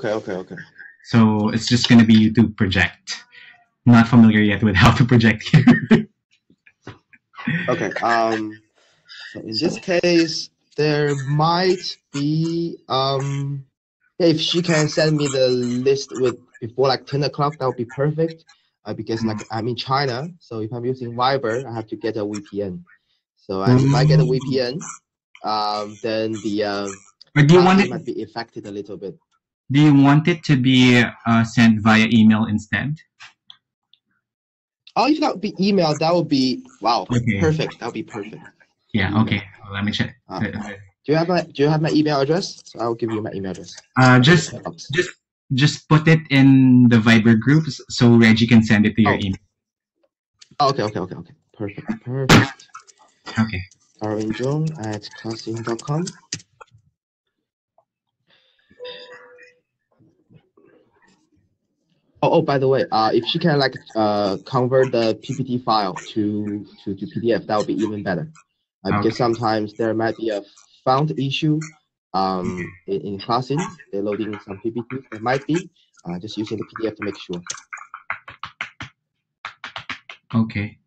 Okay. So it's just going to be you to project. Not familiar yet with how to project here. Okay. So in this case, there might be if she can send me the list with before like 10 o'clock, that would be perfect. Because like I'm in China, so if I'm using Viber, I have to get a VPN. So and if I get a VPN, then the Or ClassIn might be affected a little bit. do you want it to be sent via email instead? Oh, if that would be email, that would be wow, Okay. perfect. That would be perfect. Yeah. Email. Okay. Well, let me check. Do you have my email address? So I'll give you my email address. Just put it in the Viber groups so Reggie can send it to your email. Okay. Perfect. Okay. darwinjong@classin.com. Oh, by the way, if she can like convert the PPT file to PDF, that would be even better. Because sometimes there might be a font issue in ClassIn. They're loading some PPTs. There might be just using the PDF to make sure. Okay.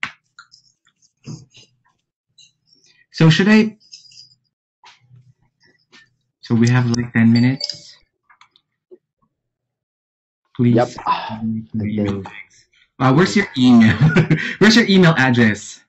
So should I? So we have like 10 minutes. Please. Yep. Where's your email? Where's your email address?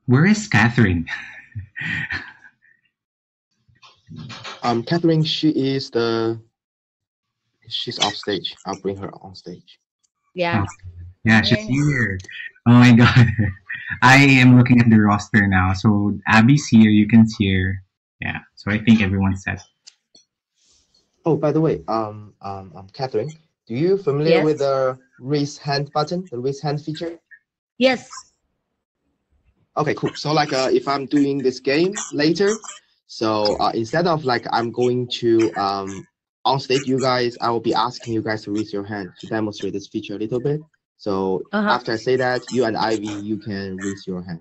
Where is Catherine? Catherine, she's off stage. I'll bring her on stage. Yeah. Yeah, she's here. Oh my god. I am looking at the roster now. So Abby's here, you can see her. Yeah. So I think everyone's set. Oh, by the way, Catherine, do you familiar with the raise hand button, the raise hand feature? Yes. Okay, cool. So like if I'm doing this game later, so instead of like I'm going to on stage you guys, I will be asking you guys to raise your hand to demonstrate this feature a little bit. So after I say that, you and Ivy, you can raise your hand.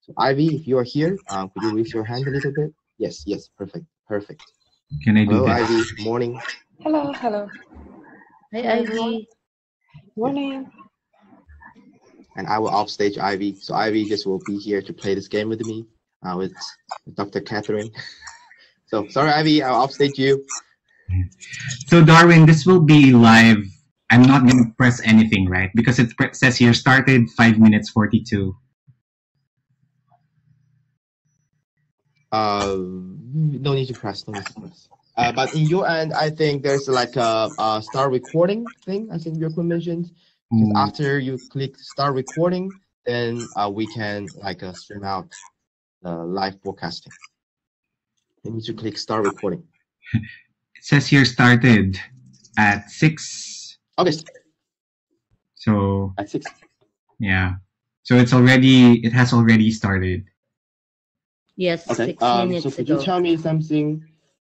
So Ivy, if you are here, could you raise your hand a little bit? Yes, perfect. Can I do Hello, that? Ivy. Morning. Hello. Hi, Ivy. Morning. And I will offstage Ivy. So Ivy just will be here to play this game with me, with Dr. Catherine. So sorry, Ivy, I'll offstage you. So Darwin, this will be live. I'm not going to press anything, right? Because it says here started 5 minutes 42. No need to press. But in your end, I think there's like a start recording thing. I think Yoko mentioned. Because after you click start recording, then we can like stream out the live broadcasting. You need to click start recording. It says here started at 6. Okay. So At 6. yeah. So it has already started. Yes, Okay. 6 minutes So could you ago. tell me something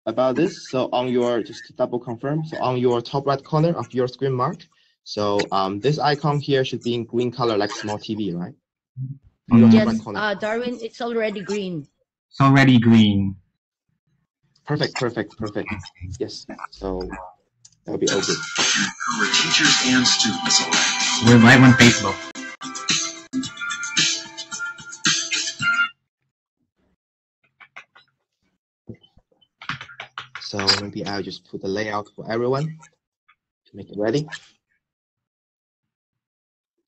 about this? So on your, just to double confirm, so on your top right corner of your screen mark, so this icon here should be in green color like small TV, right? On your top right Yes, corner. Darwin, it's already green. It's already green. Perfect. Yes. So that'll be all good. For teachers and students alike. We're live on Facebook. So maybe I'll just put the layout for everyone to make it ready.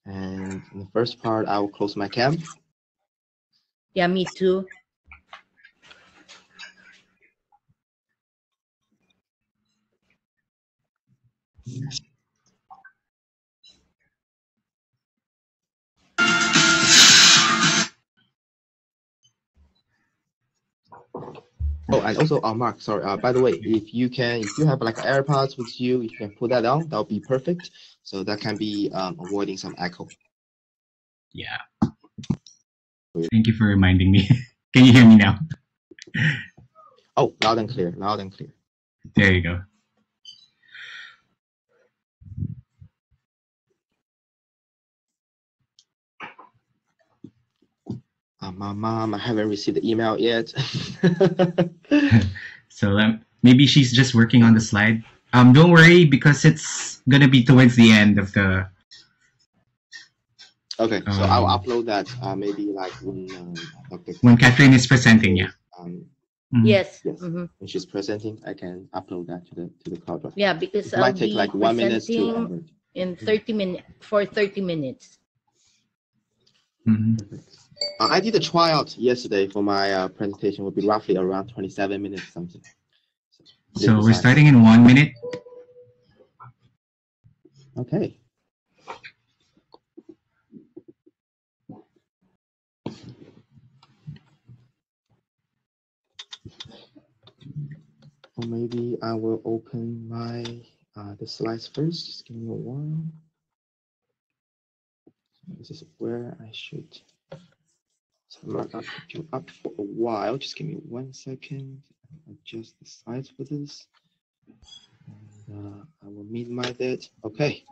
And in the first part, I will close my cam. Yeah, me too. Oh, and also, Mark, sorry. By the way, if you have like AirPods with you, if you can put that on, that'll be perfect. So that can be avoiding some echo. Yeah. Thank you for reminding me. Can you hear me now? Oh, loud and clear. There you go. Mom, I haven't received the email yet. So maybe she's just working on the slide. Don't worry because it's gonna be towards the end of the. Okay, so I'll upload that maybe like when Catherine is presenting, yeah. Yes. When she's presenting, I can upload that to the cloud drive. Yeah, because it might take like 1 minute to in 30 minutes for 30 minutes. I did a tryout yesterday for my presentation. Would be roughly around 27 minutes something. So we're starting in 1 minute. Okay. Or maybe I will open my the slides first. Just give me a while. This is where I should. So I'm not going to put you up for a while. Just give me 1 second. Adjust the size for this. And I will minimize it. Okay.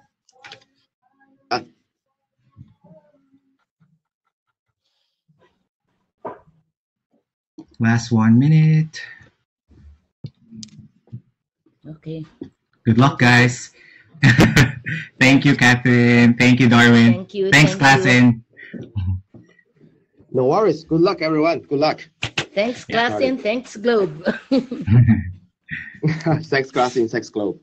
Done. Last 1 minute. Okay. Good luck, guys. Thank you, Catherine. Thank you, Darwin. Thank you. Thanks, ClassIn. No worries. Good luck, everyone. Good luck. Thanks, ClassIn. Thanks, Globe. Thanks, ClassIn. Thanks, Globe.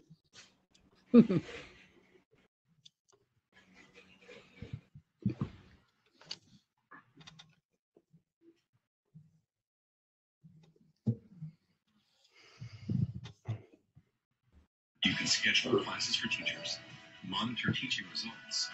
You can schedule classes for teachers, monitor teaching results.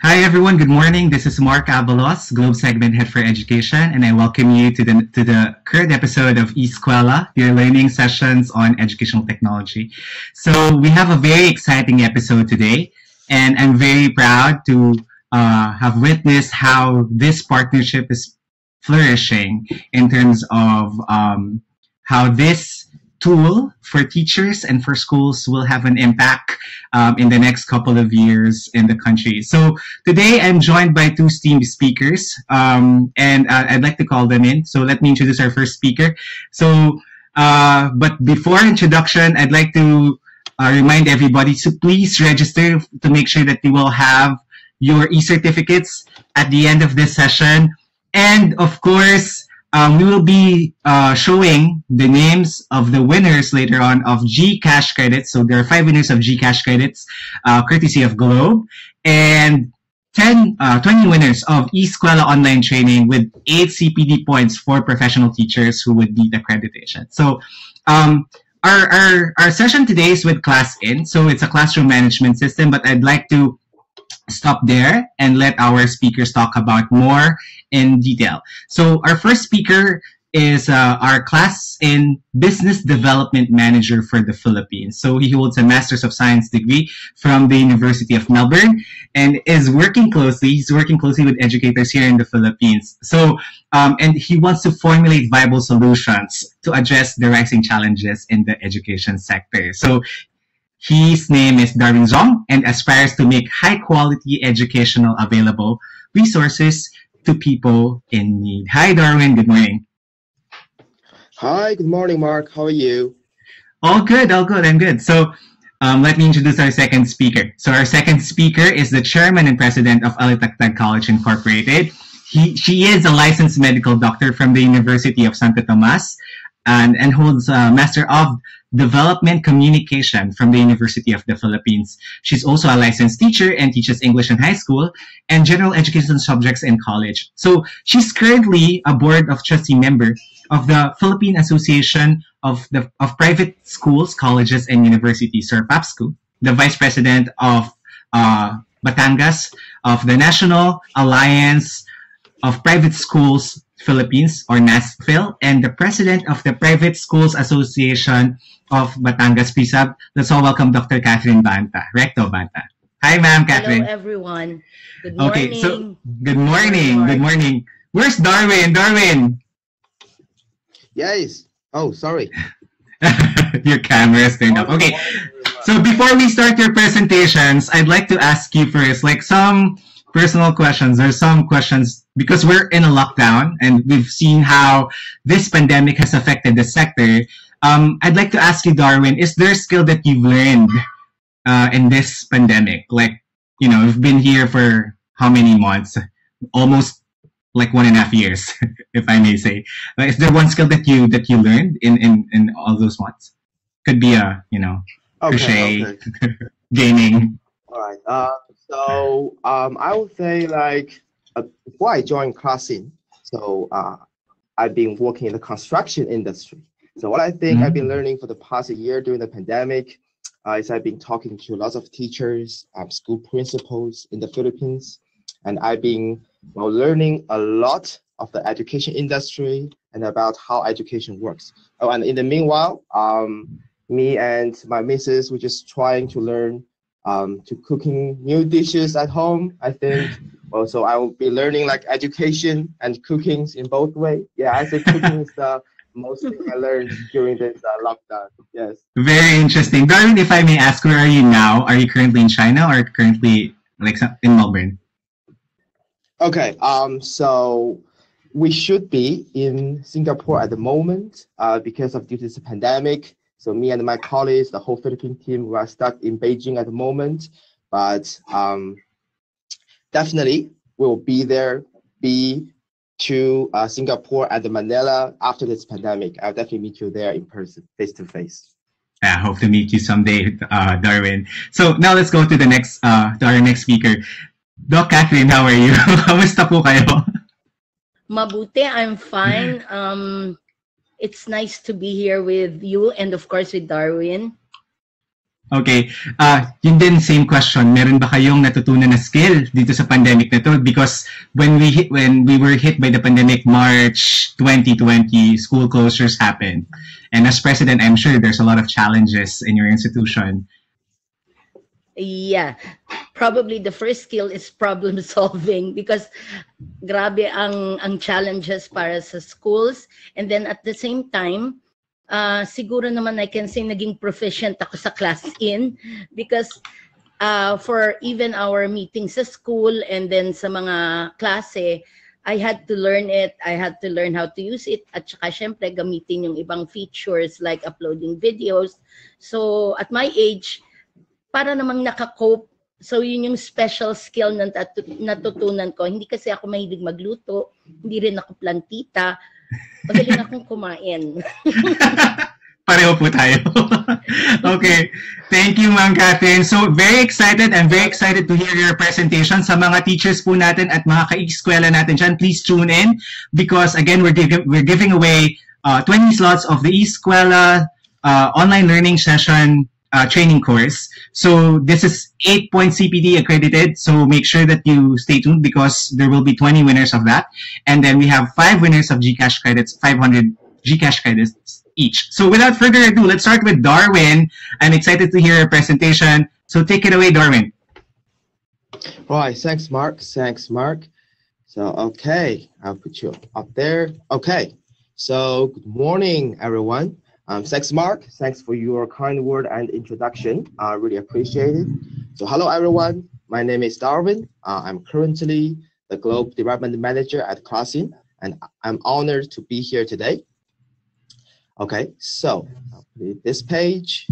Hi, everyone. Good morning. This is Mark Avalos, Globe Segment Head for Education, and I welcome you to the current episode of eScuela, your learning sessions on educational technology. So we have a very exciting episode today, and I'm very proud to have witnessed how this partnership is flourishing in terms of how this tool for teachers and for schools will have an impact in the next couple of years in the country. So today I'm joined by two esteemed speakers, and I'd like to call them in. So let me introduce our first speaker. So, but before introduction, I'd like to remind everybody to please register to make sure that you will have your e-certificates at the end of this session. And of course, we will be showing the names of the winners later on of GCash credits. So there are 5 winners of GCash credits, courtesy of Globe. And 20 winners of eSkwela online training with 8 CPD points for professional teachers who would need accreditation. So our session today is with ClassIn. So it's a classroom management system, but I'd like to stop there and let our speakers talk about more in detail. So our first speaker is our ClassIn Business Development Manager for the Philippines. So he holds a Master's of Science degree from the University of Melbourne and is working closely. He's working closely with educators here in the Philippines. So and he wants to formulate viable solutions to address the rising challenges in the education sector. So his name is Darwin Zong and aspires to make high-quality educational available resources to people in need. Hi, Darwin. Good morning. Hi, good morning, Mark. How are you? All good, all good. I'm good. So let me introduce our second speaker. So our second speaker is the chairman and president of Alitagtag College Incorporated. She is a licensed medical doctor from the University of Santo Tomas and holds a Master of Development Communication from the University of the Philippines. She's also a licensed teacher and teaches English in high school and general education subjects in college. So she's currently a board of trustee member of the Philippine Association of Private Schools, Colleges, and Universities, or PAPSCO, the vice president of Batangas of the National Alliance of Private Schools Philippines, or NASPHIL, and the president of the Private Schools Association of Batangas, PSAB. Let's all welcome Dr. Catherine Banta, Recto Banta. Hi, ma'am, Catherine. Hello, everyone. Good morning. Okay, so good morning. Good morning. Where's Darwin? Darwin. Yes. Oh, sorry. Your camera is turned up. Okay. So before we start your presentations, I'd like to ask you first, like some personal questions or some questions, because we're in a lockdown and we've seen how this pandemic has affected the sector. I'd like to ask you, Darwin, is there a skill that you've learned in this pandemic? Like, you know, you've been here for how many months? Almost like 1.5 years, if I may say. Is there one skill that you learned in all those months? Could be a, you know, crochet, gaming. All right. So I would say like before I joined ClassIn, so I've been working in the construction industry. So what I think I've been learning for the past year during the pandemic is I've been talking to lots of teachers, school principals in the Philippines, and I've been learning a lot of the education industry and about how education works. Oh, and in the meanwhile, me and my missus were just trying to learn to cooking new dishes at home. I think also I will be learning like education and cooking in both ways. Yeah, I think cooking is the most thing I learned during this lockdown. Yes. Very interesting. Darwin, if I may ask, where are you now? Are you currently in China or currently like in Melbourne? Okay, so we should be in Singapore at the moment because of due to this pandemic. So me and my colleagues, the whole Philippine team, we are stuck in Beijing at the moment. But definitely we'll be to Singapore at the Manila after this pandemic. I'll definitely meet you there in person, face to face. I hope to meet you someday, Darwin. So now let's go to the next, to our next speaker. Doc Catherine, how are you? Kamusta po kayo? Mabuti, I'm fine. It's nice to be here with you and of course with Darwin. Okay. Yun din, same question. Meron ba kayong natutunan na skill dito sa pandemic na to? Because when we were hit by the pandemic, March 2020, school closures happened. And as president, I'm sure there's a lot of challenges in your institution. Yeah, probably the first skill is problem solving because grabe ang challenges para sa schools. And then at the same time, siguro naman I can say naging proficient ako sa ClassIn because for even our meetings sa school and then sa mga klase, I had to learn it. I had to learn how to use it. At saka syempre gamitin yung ibang features like uploading videos. So at my age, para namang nakakope. So yun yung special skill na natutunan ko. Hindi kasi ako mahilig magluto, hindi rin ako plantita. Magaling akong kumain. Pareho po tayo. Okay. Thank you, Ma'am Catherine. So, very excited. I'm very excited to hear your presentation. Sa mga teachers po natin at mga ka-eskwela natin dyan, please tune in because, again, we're giving away 20 slots of the Eskwela online learning session training course. So, this is 8-point CPD accredited. So, make sure that you stay tuned because there will be 20 winners of that. And then we have 5 winners of GCash credits, 500 GCash credits each. So without further ado, let's start with Darwin. I'm excited to hear your presentation. So take it away, Darwin. Right, thanks, Mark. Thanks, Mark. So, okay, I'll put you up there. Okay, so good morning, everyone. Thanks, Mark. Thanks for your kind word and introduction. I really appreciate it. So, hello, everyone. My name is Darwin. I'm currently the Global Development Manager at ClassIn, and I'm honored to be here today. Okay, so I'll put this page.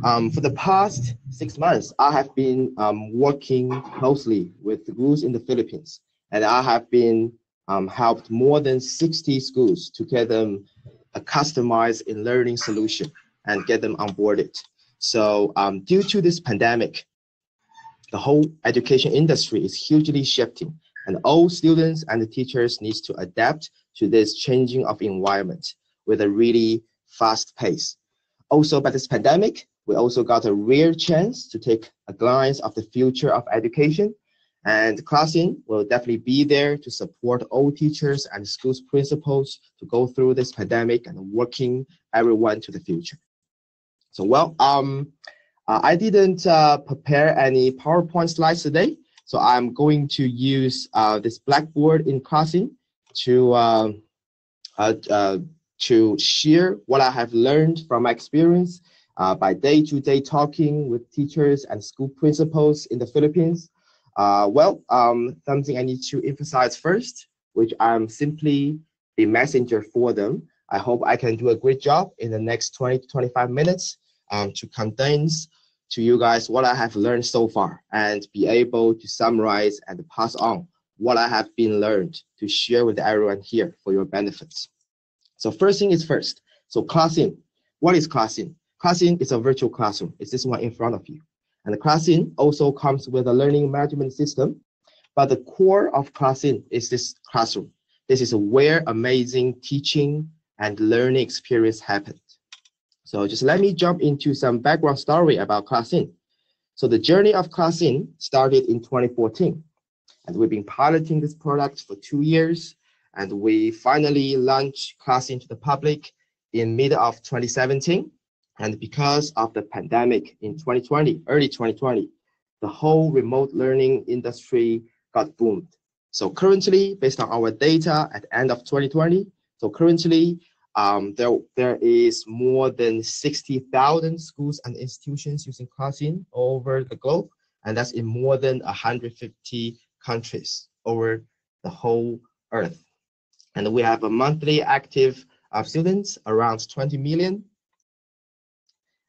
For the past 6 months, I have been working closely with the schools in the Philippines, and I have been helped more than 60 schools to get them a customized learning solution and get them onboarded. So due to this pandemic, the whole education industry is hugely shifting, and all students and the teachers need to adapt to this changing of environment with a really fast pace. Also, by this pandemic, we also got a rare chance to take a glance of the future of education, and ClassIn will definitely be there to support all teachers and schools principals to go through this pandemic and working everyone to the future. So, well, I didn't prepare any PowerPoint slides today, so I'm going to use this Blackboard in ClassIn to share what I have learned from my experience by day-to-day talking with teachers and school principals in the Philippines. Something I need to emphasize first, which I'm simply the messenger for them. I hope I can do a great job in the next 20 to 25 minutes to condense to you guys what I have learned so far and be able to summarize and pass on what I have been learned to share with everyone here for your benefits. So first thing is first. So ClassIn. What is ClassIn? ClassIn is a virtual classroom. It's this one in front of you. And the ClassIn also comes with a learning management system. But the core of ClassIn is this classroom. This is where amazing teaching and learning experience happens. So just let me jump into some background story about ClassIn. So the journey of ClassIn started in 2014. And we've been piloting this product for 2 years. And we finally launched ClassIn to the public in mid of 2017. And because of the pandemic in 2020, early 2020, the whole remote learning industry got boomed. So currently, based on our data at the end of 2020, so currently there is more than 60,000 schools and institutions using ClassIn over the globe. And that's in more than 150 countries over the whole earth. And we have a monthly active students around 20 million.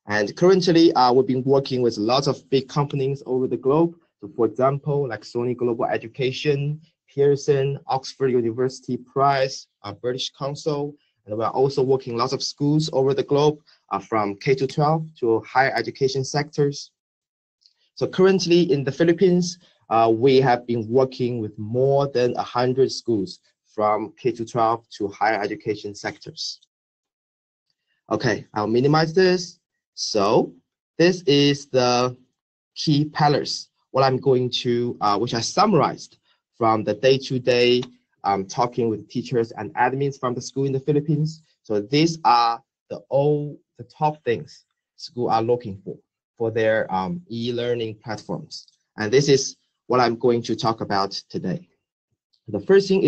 And currently, we've been working with lots of big companies over the globe. So for example, like Sony Global Education, Pearson, Oxford University Press, British Council. And we're also working lots of schools over the globe from K-12 to higher education sectors. So currently in the Philippines, we have been working with more than 100 schools from K-12 to higher education sectors. Okay, I'll minimize this. So this is the key pillars, what I'm going to, which I summarized from the day-to-day talking with teachers and admins from the school in the Philippines. So these are the top things school are looking for their e-learning platforms. And this is what I'm going to talk about today. The first thing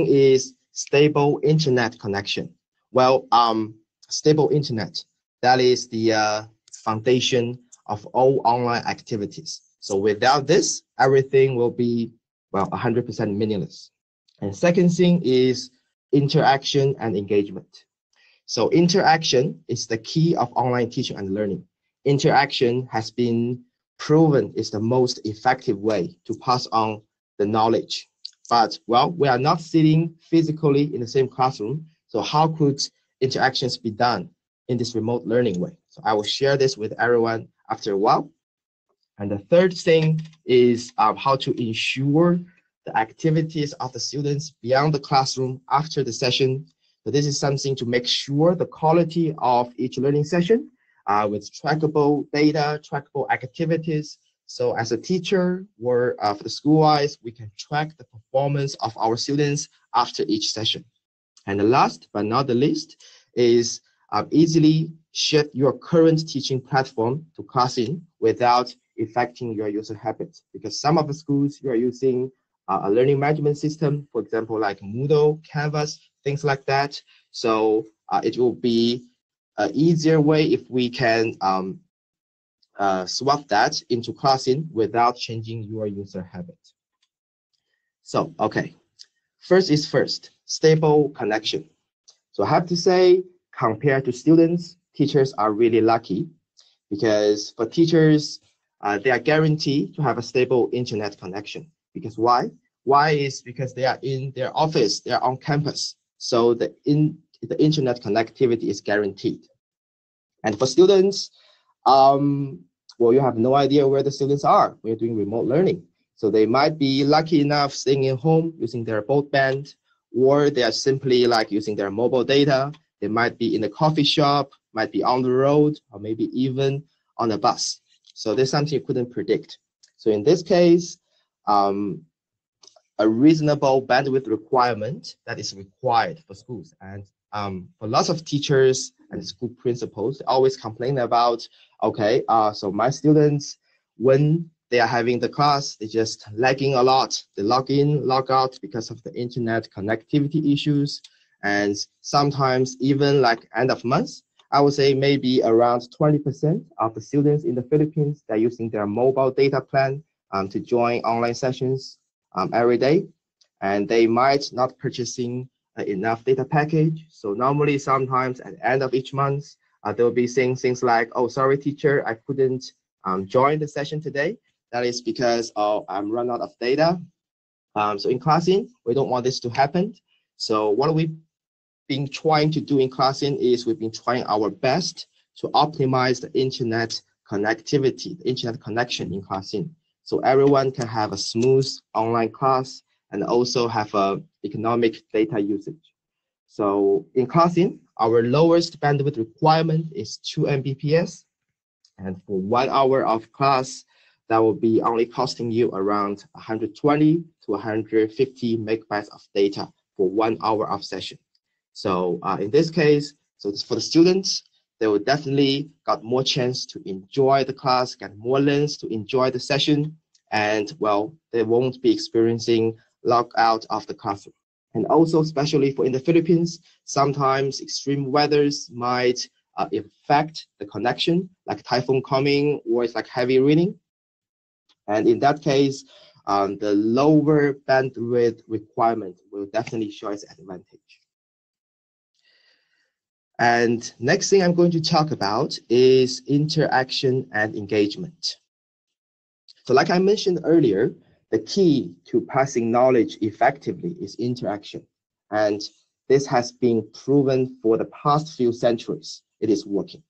is stable internet connection. Well, stable internet, that is the foundation of all online activities. So without this, everything will be, well, 100% meaningless. And second thing is interaction and engagement. So interaction is the key of online teaching and learning. Interaction has been proven is the most effective way to pass on the knowledge. But, well, we are not sitting physically in the same classroom. So how could interactions be done in this remote learning way. So I will share this with everyone after a while. And the third thing is how to ensure the activities of the students beyond the classroom after the session. So this is something to make sure the quality of each learning session with trackable data, trackable activities. So as a teacher or for the school-wise, we can track the performance of our students after each session. And the last but not the least is easily shift your current teaching platform to ClassIn without affecting your user habits. Because some of the schools you are using a learning management system, for example, like Moodle, Canvas, things like that. So it will be an easier way if we can swap that into ClassIn without changing your user habit. So, okay, first is first, stable connection. So I have to say, compared to students, teachers are really lucky because for teachers, they are guaranteed to have a stable internet connection. Because why? Why is because they are in their office, they are on campus. So the internet connectivity is guaranteed. And for students, well, you have no idea where the students are when you're doing remote learning. So they might be lucky enough staying at home using their broadband, or they are simply like using their mobile data. They might be in a coffee shop, might be on the road, or maybe even on a bus. So there's something you couldn't predict. So in this case, a reasonable bandwidth requirement that is required for schools. And for lots of teachers and school principals, they always complain about, okay, so my students, when they are having the class, they're just lagging a lot. They log in, log out because of the internet connectivity issues. And sometimes even like end of month, I would say maybe around 20% of the students in the Philippines, they're using their mobile data plan to join online sessions every day. And they might not purchasing enough data package. So normally sometimes at the end of each month, they'll be saying things like, oh, sorry, teacher, I couldn't join the session today. That is because I'm run out of data. So in ClassIn, we don't want this to happen. So what we've been trying to do in ClassIn is we've been trying our best to optimize the internet connectivity, the internet connection in ClassIn. So everyone can have a smooth online class and also have a economic data usage. So in ClassIn, our lowest bandwidth requirement is 2 Mbps. And for 1 hour of class, that will be only costing you around 120 to 150 megabytes of data for 1 hour of session. So in this case, so for the students, they will definitely got more chance to enjoy the class, get more learns to enjoy the session, and well, they won't be experiencing log out of the classroom. And also, especially for in the Philippines, sometimes extreme weathers might affect the connection, like typhoon coming, or it's like heavy raining. And in that case, the lower bandwidth requirement will definitely show its advantage. And next thing I'm going to talk about is interaction and engagement. So like I mentioned earlier, the key to passing knowledge effectively is interaction. And this has been proven for the past few centuries. It is working.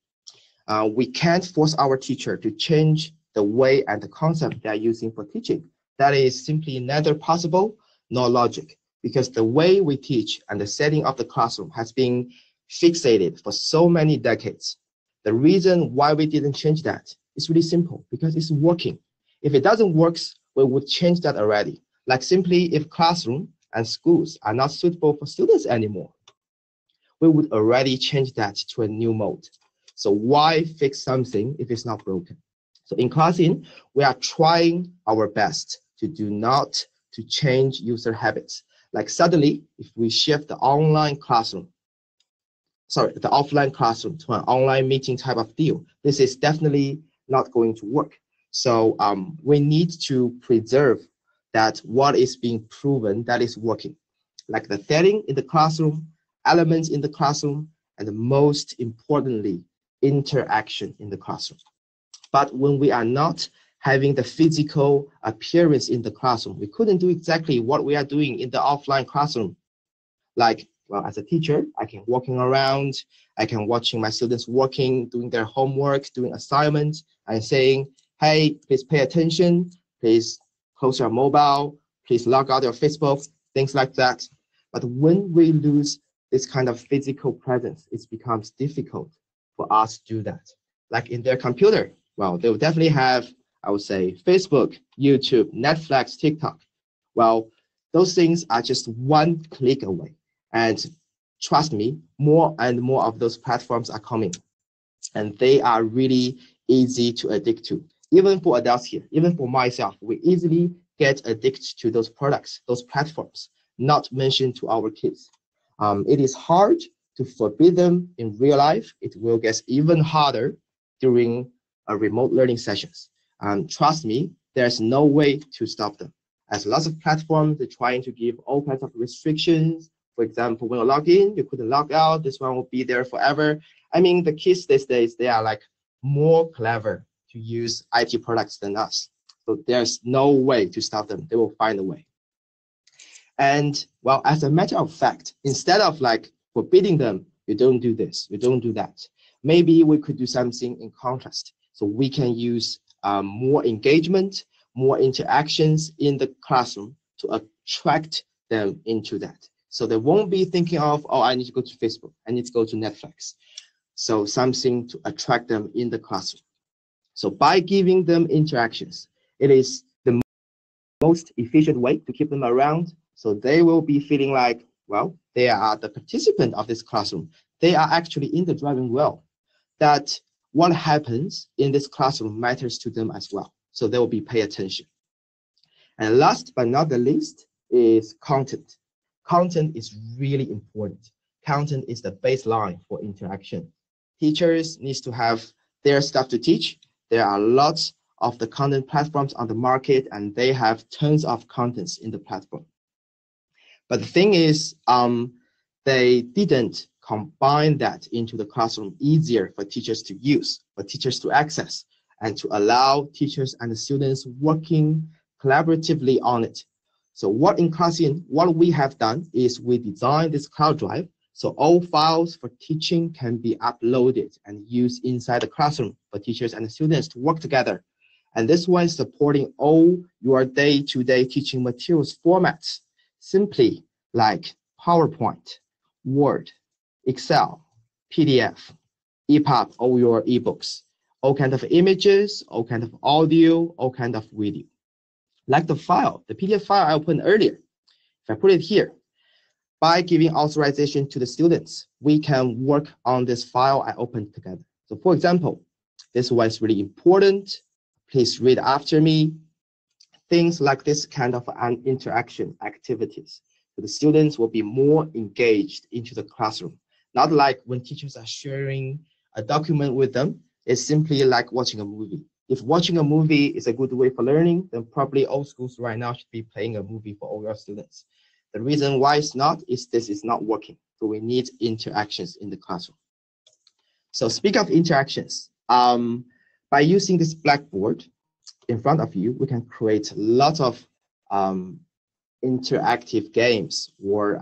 We can't force our teacher to change the way and the concept they are using for teaching. That is simply neither possible nor logic, because the way we teach and the setting of the classroom has been fixated for so many decades. The reason why we didn't change that is really simple, because it's working. If it doesn't work, we would change that already. Like simply if classroom and schools are not suitable for students anymore, we would already change that to a new mode. So why fix something if it's not broken? So in ClassIn, we are trying our best to do not to change user habits. Like suddenly, if we shift the offline classroom to an online meeting type of deal, this is definitely not going to work. So we need to preserve that what is being proven that is working, like the setting in the classroom, elements in the classroom, and most importantly, interaction in the classroom. But when we are not having the physical appearance in the classroom, we couldn't do exactly what we are doing in the offline classroom. Like Well, as a teacher, I can walking around, I can watching my students working, doing their homework, doing assignments, and saying, hey, please pay attention, please close your mobile, please log out your Facebook, things like that. But when we lose this kind of physical presence, it becomes difficult for us to do that. Like in their computer, well, they will definitely have, I would say, Facebook, YouTube, Netflix, TikTok. Well, those things are just one click away. And trust me, more and more of those platforms are coming. And they are really easy to addict to. Even for adults here, even for myself, we easily get addicted to those products, those platforms, not mentioned to our kids. It is hard to forbid them in real life. It will get even harder during remote learning sessions. Trust me, there's no way to stop them. As lots of platforms, they're trying to give all kinds of restrictions. For example, when you log in, you couldn't log out. This one will be there forever. I mean, the kids these days, they are like more clever to use IT products than us. So there's no way to stop them. They will find a way. And well, as a matter of fact, instead of like forbidding them, you don't do this, you don't do that. Maybe we could do something in contrast. So we can use more engagement, more interactions in the classroom to attract them into that. So they won't be thinking of, oh, I need to go to Facebook, I need to go to Netflix. So something to attract them in the classroom. So by giving them interactions, it is the most efficient way to keep them around. So they will be feeling like, well, they are the participant of this classroom. They are actually in the driving wheel. That what happens in this classroom matters to them as well. So they will be pay attention. And last but not the least is content. Content is really important. Content is the baseline for interaction. Teachers need to have their stuff to teach. There are lots of the content platforms on the market, and they have tons of contents in the platform. But the thing is, they didn't combine that into the classroom easier for teachers to use, for teachers to access, and to allow teachers and the students working collaboratively on it. So what in ClassIn, what we have done is we designed this cloud drive so all files for teaching can be uploaded and used inside the classroom for teachers and the students to work together. And this one is supporting all your day-to-day teaching materials formats, simply like PowerPoint, Word, Excel, PDF, EPUB, all your ebooks, all kinds of images, all kinds of audio, all kinds of video. Like the file, the PDF file I opened earlier. If I put it here, by giving authorization to the students, we can work on this file I opened together. So for example, this one is really important. Please read after me. Things like this kind of an interaction activities. So the students will be more engaged into the classroom. Not like when teachers are sharing a document with them, it's simply like watching a movie. If watching a movie is a good way for learning, then probably all schools right now should be playing a movie for all your students. The reason why it's not is this is not working. So we need interactions in the classroom. So speak of interactions, by using this blackboard in front of you, we can create lots of interactive games or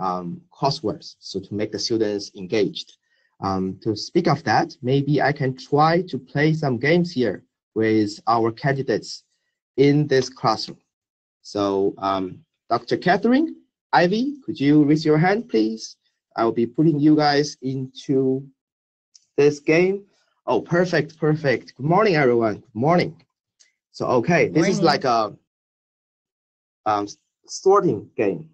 crosswords, so to make the students engaged. To speak of that, maybe I can try to play some games here with our candidates in this classroom. So Dr. Catherine, Ivy, could you raise your hand, please? I will be putting you guys into this game. Oh, perfect, perfect. Good morning, everyone. Good morning. So, okay, this is like a sorting game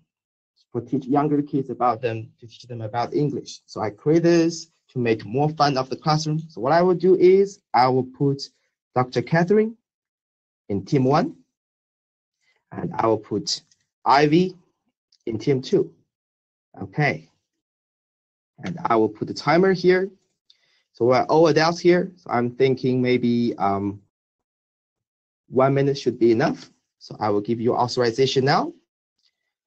for teach younger kids about them, to teach them about English. So I create this to make more fun of the classroom. So what I will do is I will put Dr. Catherine in team 1, and I will put Ivy in team 2. Okay. And I will put the timer here. So we're all adults here. So I'm thinking maybe 1 minute should be enough. So I will give you authorization now.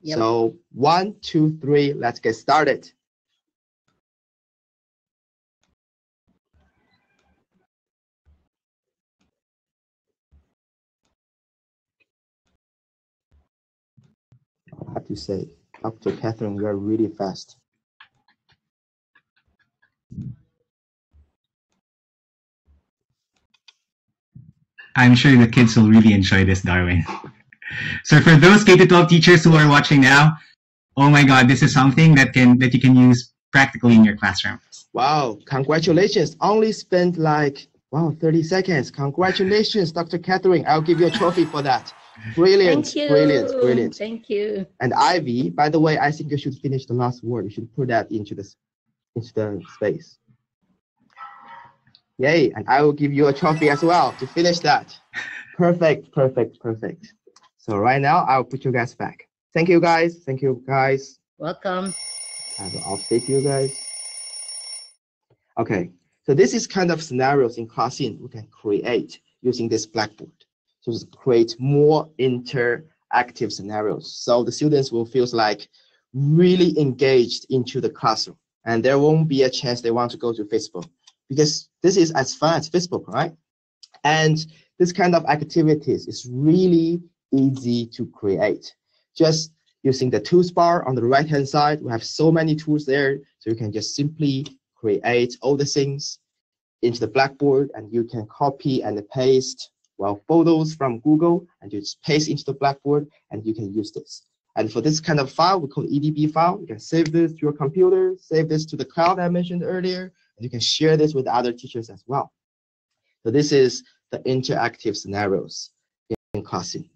Yep. So 1, 2, 3, let's get started. I have to say, Dr. Catherine, you are really fast. I'm sure the kids will really enjoy this, Darwin. So for those K-12 teachers who are watching now, oh my God, this is something that you can use practically in your classroom. Wow, congratulations. Only spent like, wow, 30 seconds. Congratulations, Dr. Catherine. I'll give you a trophy for that. Brilliant, Thank you. brilliant. Thank you. And Ivy, by the way, I think you should finish the last word. You should put that into the space. Yay, and I will give you a trophy as well to finish that. Perfect. So right now, I'll put you guys back. Thank you, guys. Welcome. I will update you guys. Okay, so this is kind of scenarios in ClassIn we can create using this Blackboard. So just create more interactive scenarios. So the students will feel like really engaged into the classroom, and there won't be a chance they want to go to Facebook, because this is as fun as Facebook, right? And this kind of activities is really easy to create. Just using the tools bar on the right-hand side, we have so many tools there, so you can just simply create all the things into the Blackboard, and you can copy and paste, well, photos from Google, and you just paste into the Blackboard, and you can use this. And for this kind of file, we call EDB file. You can save this to your computer, save this to the cloud I mentioned earlier, and you can share this with other teachers as well. So this is the interactive scenarios in ClassIn.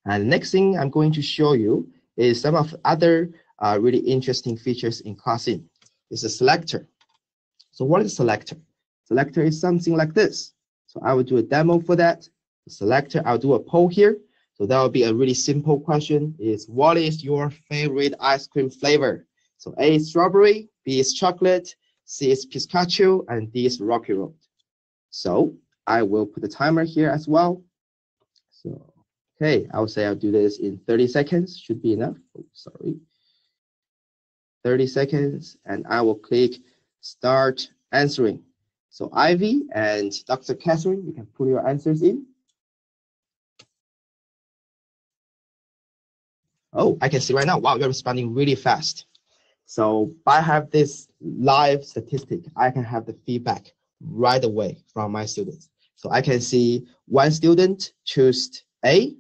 And the next thing I'm going to show you is some of other really interesting features in ClassIn. It's a selector. So what is a selector? Selector is something like this. So I will do a demo for that. The selector, I'll do a poll here. So that will be a really simple question, is what is your favorite ice cream flavor? So A is strawberry, B is chocolate, C is pistachio, and D is rocky road. So I will put the timer here as well. So, okay, I will say I'll do this in 30 seconds, should be enough. Oh, sorry. 30 seconds, and I will click start answering. So Ivy and Dr. Catherine, you can put your answers in. Oh, I can see right now, wow, you're responding really fast. So I have this live statistic. I can have the feedback right away from my students. So I can see one student choose A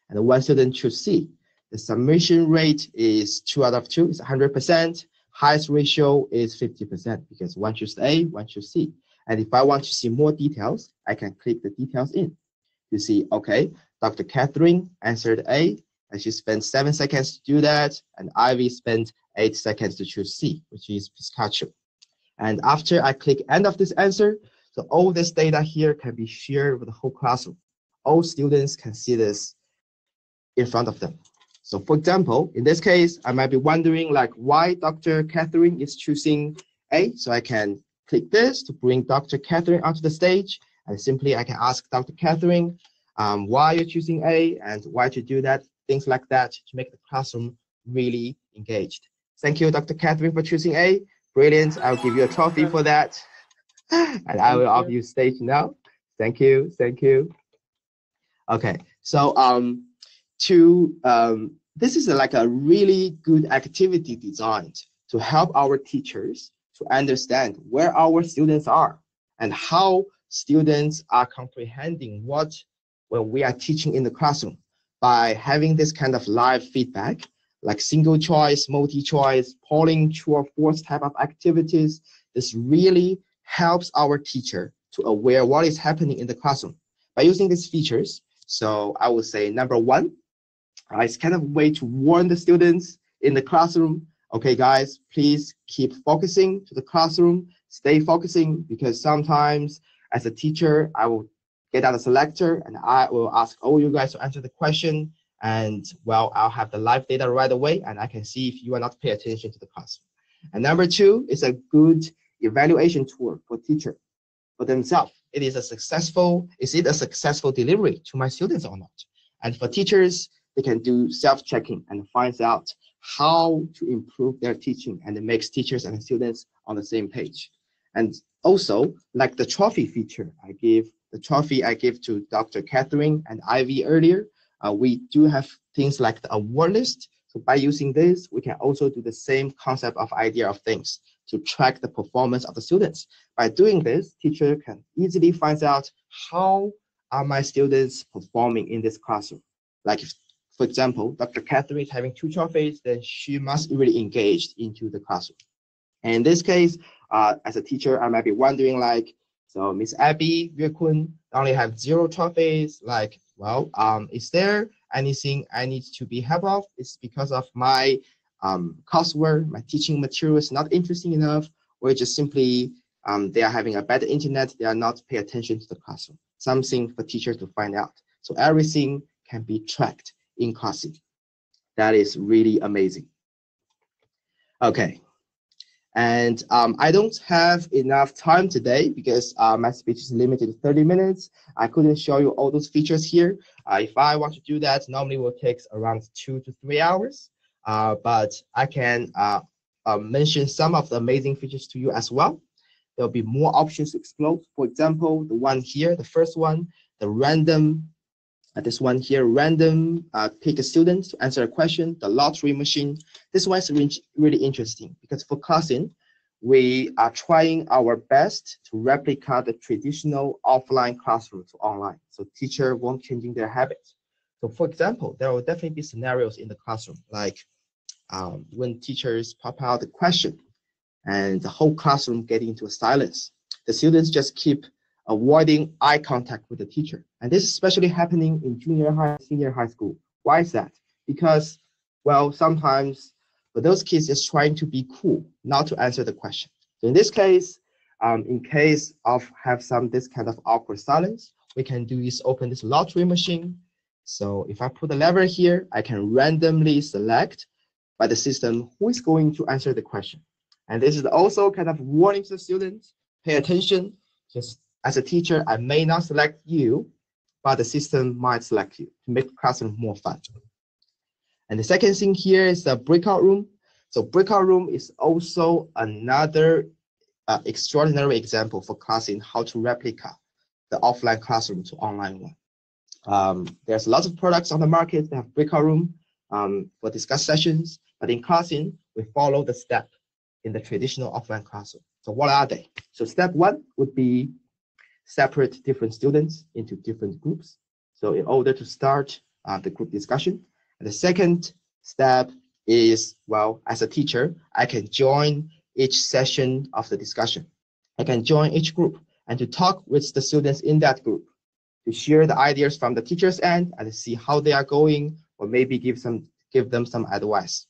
and one student choose C. The submission rate is 2 out of 2, it's 100%. Highest ratio is 50% because one choose A, one choose C. And if I want to see more details, I can click the details in. You see, okay, Dr. Catherine answered A, and she spent 7 seconds to do that, and Ivy spent 8 seconds to choose C, which is pistachio. And after I click end of this answer, so all this data here can be shared with the whole classroom. All students can see this in front of them. So for example, in this case, I might be wondering like why Dr. Catherine is choosing A. So I can click this to bring Dr. Catherine onto the stage, and simply I can ask Dr. Catherine why you're choosing A and why to do that, things like that to make the classroom really engaged. Thank you, Dr. Catherine, for choosing A. Brilliant. I'll give you a trophy for that. And I will off you stage now. Thank you. Okay, so this is like a really good activity designed to help our teachers to understand where our students are and how students are comprehending what when we are teaching in the classroom. By having this kind of live feedback, like single choice, multi-choice, polling, true or false type of activities, this really helps our teacher to aware what is happening in the classroom. By using these features, so I would say number one, it's kind of a way to warn the students in the classroom, okay guys, please keep focusing to the classroom, stay focusing, because sometimes as a teacher, I will get out a selector and I will ask all you guys to answer the question, and well, I'll have the live data right away and I can see if you are not paying attention to the classroom. And number two is a good evaluation tool for teacher, for themselves. Is it a successful delivery to my students or not? And for teachers, they can do self-checking and find out how to improve their teaching, and it makes teachers and students on the same page. And also, like the trophy feature I give to Dr. Catherine and Ivy earlier, we do have things like the award list. So by using this, we can also do the same concept of idea of things to track the performance of the students. By doing this, teacher can easily find out how are my students performing in this classroom? Like if, for example, Dr. Catherine is having 2 trophies, then she must be really engaged into the classroom. And in this case, as a teacher, I might be wondering like, so Miss Abby, Yue-kun only have 0 trophies. Like, well, is there anything I need to be help of? It's because of my coursework, my teaching material is not interesting enough, or just simply they are having a better internet, they are not paying attention to the classroom. Something for teachers to find out. So everything can be tracked in ClassIn. That is really amazing. Okay. And I don't have enough time today because my speech is limited to 30 minutes. I couldn't show you all those features here. If I want to do that, normally it will take around 2 to 3 hours. But I can mention some of the amazing features to you as well. There'll be more options to explore. For example, the one here, the first one, the random, this one here, random pick a student to answer a question, the lottery machine. This one is really interesting because for ClassIn, we are trying our best to replicate the traditional offline classroom to online. So teacher won't changing their habits. So for example, there will definitely be scenarios in the classroom, like when teachers pop out the question and the whole classroom getting into a silence. The students just keep avoiding eye contact with the teacher. And this is especially happening in junior high, senior high school. Why is that? Because, well, sometimes for those kids just trying to be cool, not to answer the question. So in this case, in case of have this kind of awkward silence, we can do is open this lottery machine. So if I put a lever here, I can randomly select by the system who is going to answer the question. And this is also kind of warning to the students, pay attention. Just as a teacher, I may not select you, but the system might select you to make the classroom more fun. And the second thing here is the breakout room. So breakout room is also another extraordinary example for ClassIn how to replicate the offline classroom to online one. There's lots of products on the market that have breakout room for discuss sessions, but in ClassIn, we follow the step in the traditional offline classroom. So what are they? So step 1 would be separate different students into different groups. So in order to start the group discussion. And the second step is, well, as a teacher, I can join each session of the discussion. I can join each group and to talk with the students in that group, to share the ideas from the teacher's end and to see how they are going, or maybe give them some advice.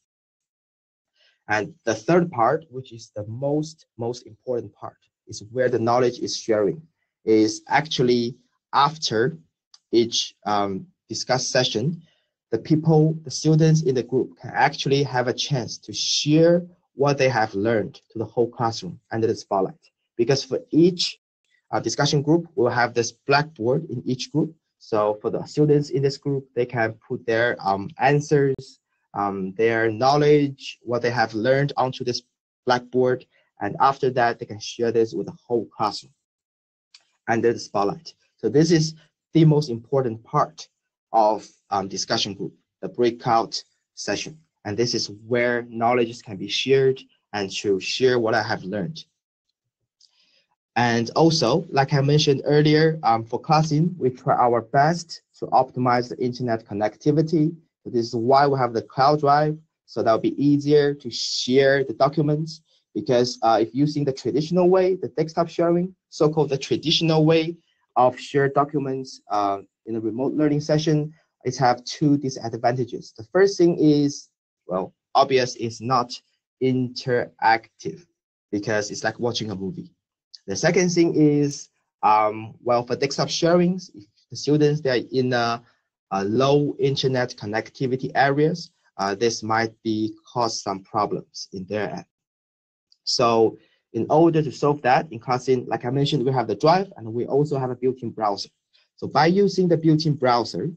And the third part, which is the most important part, is where the knowledge is sharing, is actually after each discuss session, the students in the group can actually have a chance to share what they have learned to the whole classroom under the spotlight. Because for each discussion group, we'll have this blackboard in each group. So for the students in this group, they can put their answers, their knowledge, what they have learned onto this blackboard. And after that, they can share this with the whole classroom under the spotlight. So this is the most important part of discussion group, the breakout session. And this is where knowledge can be shared and to share what I have learned. And also, like I mentioned earlier, for ClassIn, we try our best to optimize the internet connectivity. So this is why we have the cloud drive, so that'll be easier to share the documents. Because if using the traditional way, the desktop sharing, so-called the traditional way of shared documents in a remote learning session, it have 2 disadvantages. The first thing is, well, obvious, is not interactive because it's like watching a movie. The second thing is, well, for desktop sharings, if the students they're in a low internet connectivity areas, this might cause some problems in their end. So in order to solve that in ClassIn, like I mentioned, we have the drive and we also have a built-in browser. So by using the built-in browser,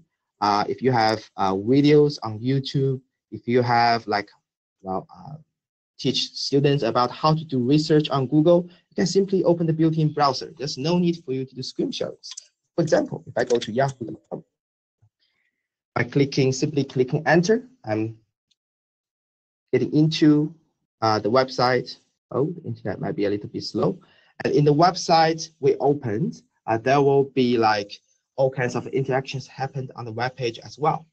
if you have videos on YouTube, if you have like, well, teach students about how to do research on Google, you can simply open the built-in browser. There's no need for you to do screen sharings. For example, if I go to yahoo.com, by simply clicking enter, I'm getting into the website. Oh, the internet might be a little bit slow. And in the website we opened, there will be like all kinds of interactions happened on the web page as well.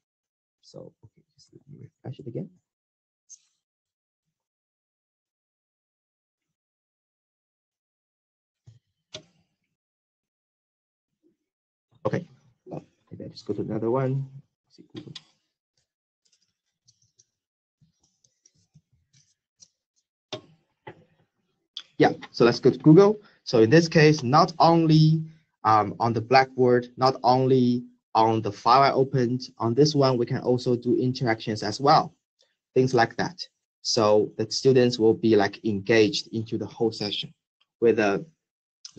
So okay, just let me refresh it again. Okay, well, maybe I just go to another one. See Google. Yeah, so let's go to Google. So in this case, not only on the Blackboard, not only on the file I opened, on this one, we can also do interactions as well, things like that. So the students will be like engaged into the whole session with the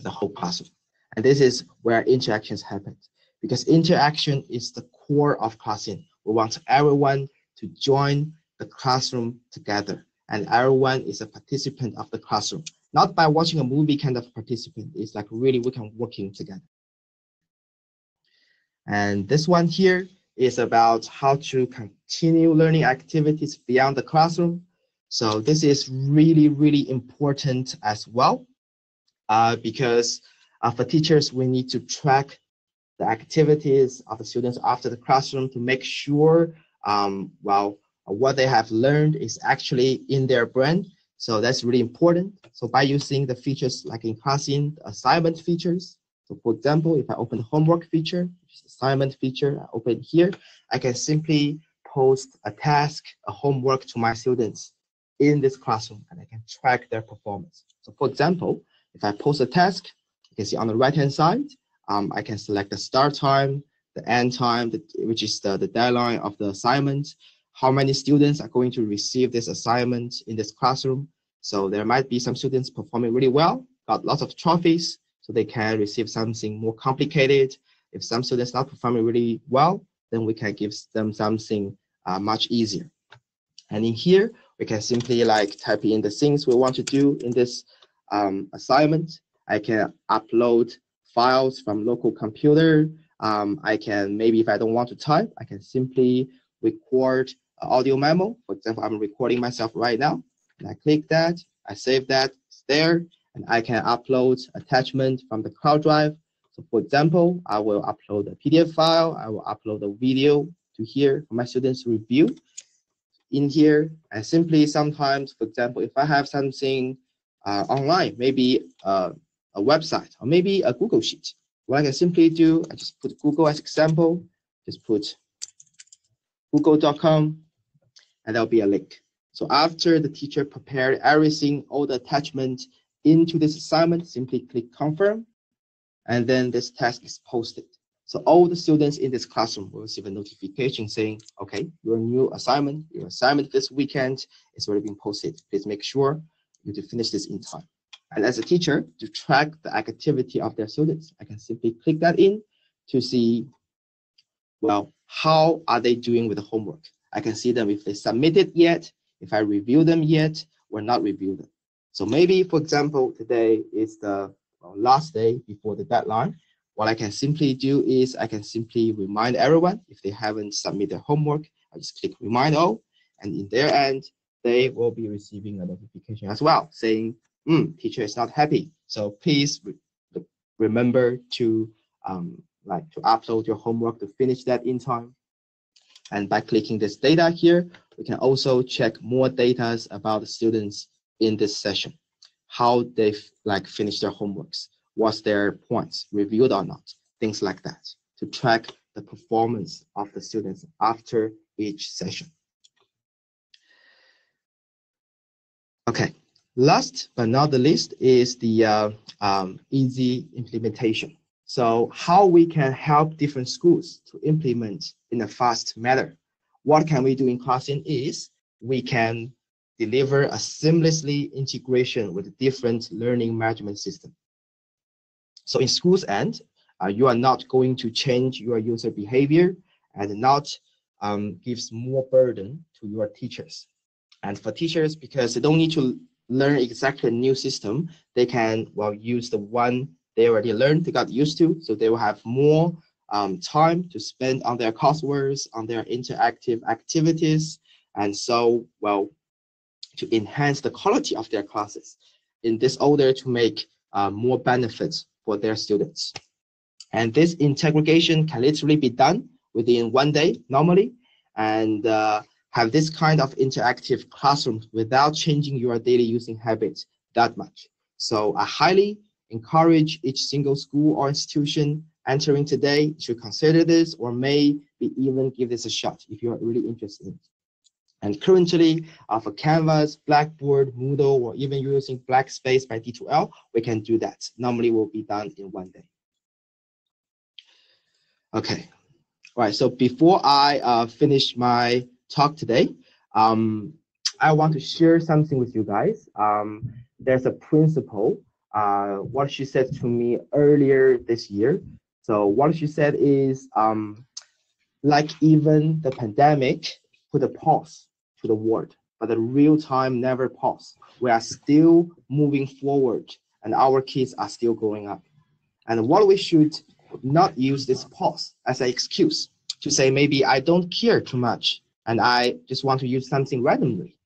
whole classroom. And this is where interactions happen, because interaction is the core of ClassIn. We want everyone to join the classroom together, and everyone is a participant of the classroom. Not by watching a movie kind of participant, it's like really we can working together. And this one here is about how to continue learning activities beyond the classroom. So this is really, really important as well, because for teachers, we need to track the activities of the students after the classroom to make sure, well, what they have learned is actually in their brain. So that's really important. So by using the features like in ClassIn, assignment features. So for example, if I open the homework feature, which is assignment feature, I open here, I can simply post a task, a homework to my students in this classroom, and I can track their performance. So for example, if I post a task, you can see on the right-hand side, I can select the start time, the end time, which is the deadline of the assignment, how many students are going to receive this assignment in this classroom. So there might be some students performing really well, got lots of trophies, so they can receive something more complicated. If some students not performing really well, then we can give them something much easier. And in here, we can simply like type in the things we want to do in this assignment. I can upload files from local computer. I can, maybe if I don't want to type, I can simply record audio memo. For example, I'm recording myself right now, and I click that, I save that, it's there, and I can upload attachment from the cloud drive. So for example, I will upload a PDF file, I will upload a video to here for my students to review. In here, and simply sometimes, for example, if I have something online, maybe a website or maybe a Google Sheet, what I can simply do, I just put Google as example, just put google.com, and there'll be a link. So after the teacher prepared everything, all the attachments into this assignment, simply click confirm, and then this task is posted. So all the students in this classroom will receive a notification saying, okay, your new assignment, your assignment this weekend is already been posted. Please make sure you to finish this in time. And as a teacher, to track the activity of their students, I can simply click that in to see, well, how are they doing with the homework? I can see them if they submitted yet, if I review them yet, or not review them. So maybe, for example, today is the last day before the deadline. What I can simply do is I can simply remind everyone if they haven't submitted homework. I just click remind all, and in their end, they will be receiving a notification as well saying, teacher is not happy. So please remember to to upload your homework to finish that in time. And by clicking this data here, we can also check more data about the students in this session, how they finish their homeworks, what's their points, reviewed or not, things like that, to track the performance of the students after each session. Okay, last but not the least is the easy implementation. So how we can help different schools to implement in a fast manner. What can we do in ClassIn is we can deliver a seamlessly integration with different learning management system. So in school's end, you are not going to change your user behavior and not gives more burden to your teachers. And for teachers, because they don't need to learn exactly a new system, they can use the one they already learned, they got used to, so they will have more time to spend on their coursework, on their interactive activities, and so, to enhance the quality of their classes in this order to make more benefits for their students. And this integration can literally be done within 1 day normally, and have this kind of interactive classroom without changing your daily using habits that much. So I highly encourage each single school or institution entering today to consider this, or maybe even give this a shot if you're really interested in it. And currently, for Canvas, Blackboard, Moodle, or even using Blackspace by D2L, we can do that. Normally will be done in 1 day. Okay, all right, so before I finish my talk today, I want to share something with you guys. There's a principal, what she said to me earlier this year. So what she said is, like even the pandemic put a pause to the world, but the real time never pause. We are still moving forward, and our kids are still growing up. And what we should not use this pause as an excuse to say maybe I don't care too much and I just want to use something randomly.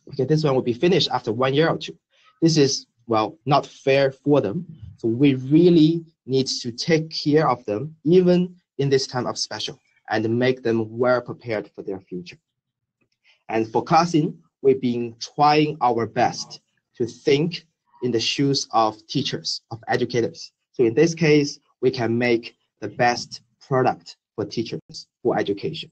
Okay, this one will be finished after 1 year or 2. This is, well, not fair for them. So we really need to take care of them even in this time of special and make them well prepared for their future. And for ClassIn, we've been trying our best to think in the shoes of teachers, of educators. So in this case, we can make the best product for teachers, for education.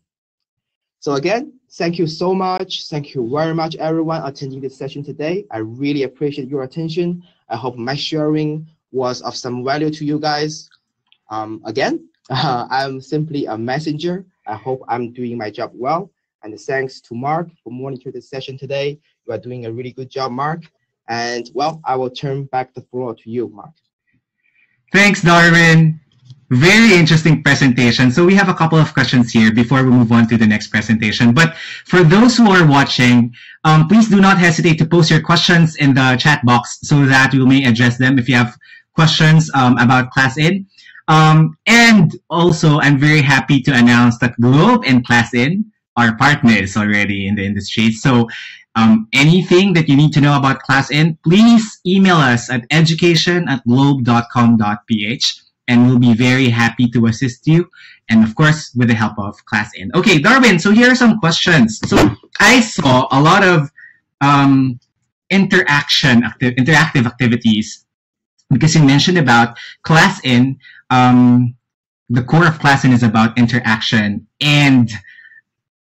So again, thank you so much. Thank you very much, everyone attending this session today. I really appreciate your attention. I hope my sharing was of some value to you guys. Again, I'm simply a messenger. I hope I'm doing my job well. And thanks to Mark for monitoring this session today. You are doing a really good job, Mark. And well, I will turn back the floor to you, Mark. Thanks, Darwin. Very interesting presentation. So we have a couple of questions here before we move on to the next presentation. But for those who are watching, please do not hesitate to post your questions in the chat box so that we may address them if you have questions about ClassIn. And also, I'm very happy to announce that Globe and ClassIn are partners already in the industry. So anything that you need to know about ClassIn, please email us at education@globe.com.ph, and we'll be very happy to assist you, and of course, with the help of ClassIn. Okay, Darwin, so here are some questions. So I saw a lot of interactive activities, because you mentioned about ClassIn. The core of ClassIn is about interaction, and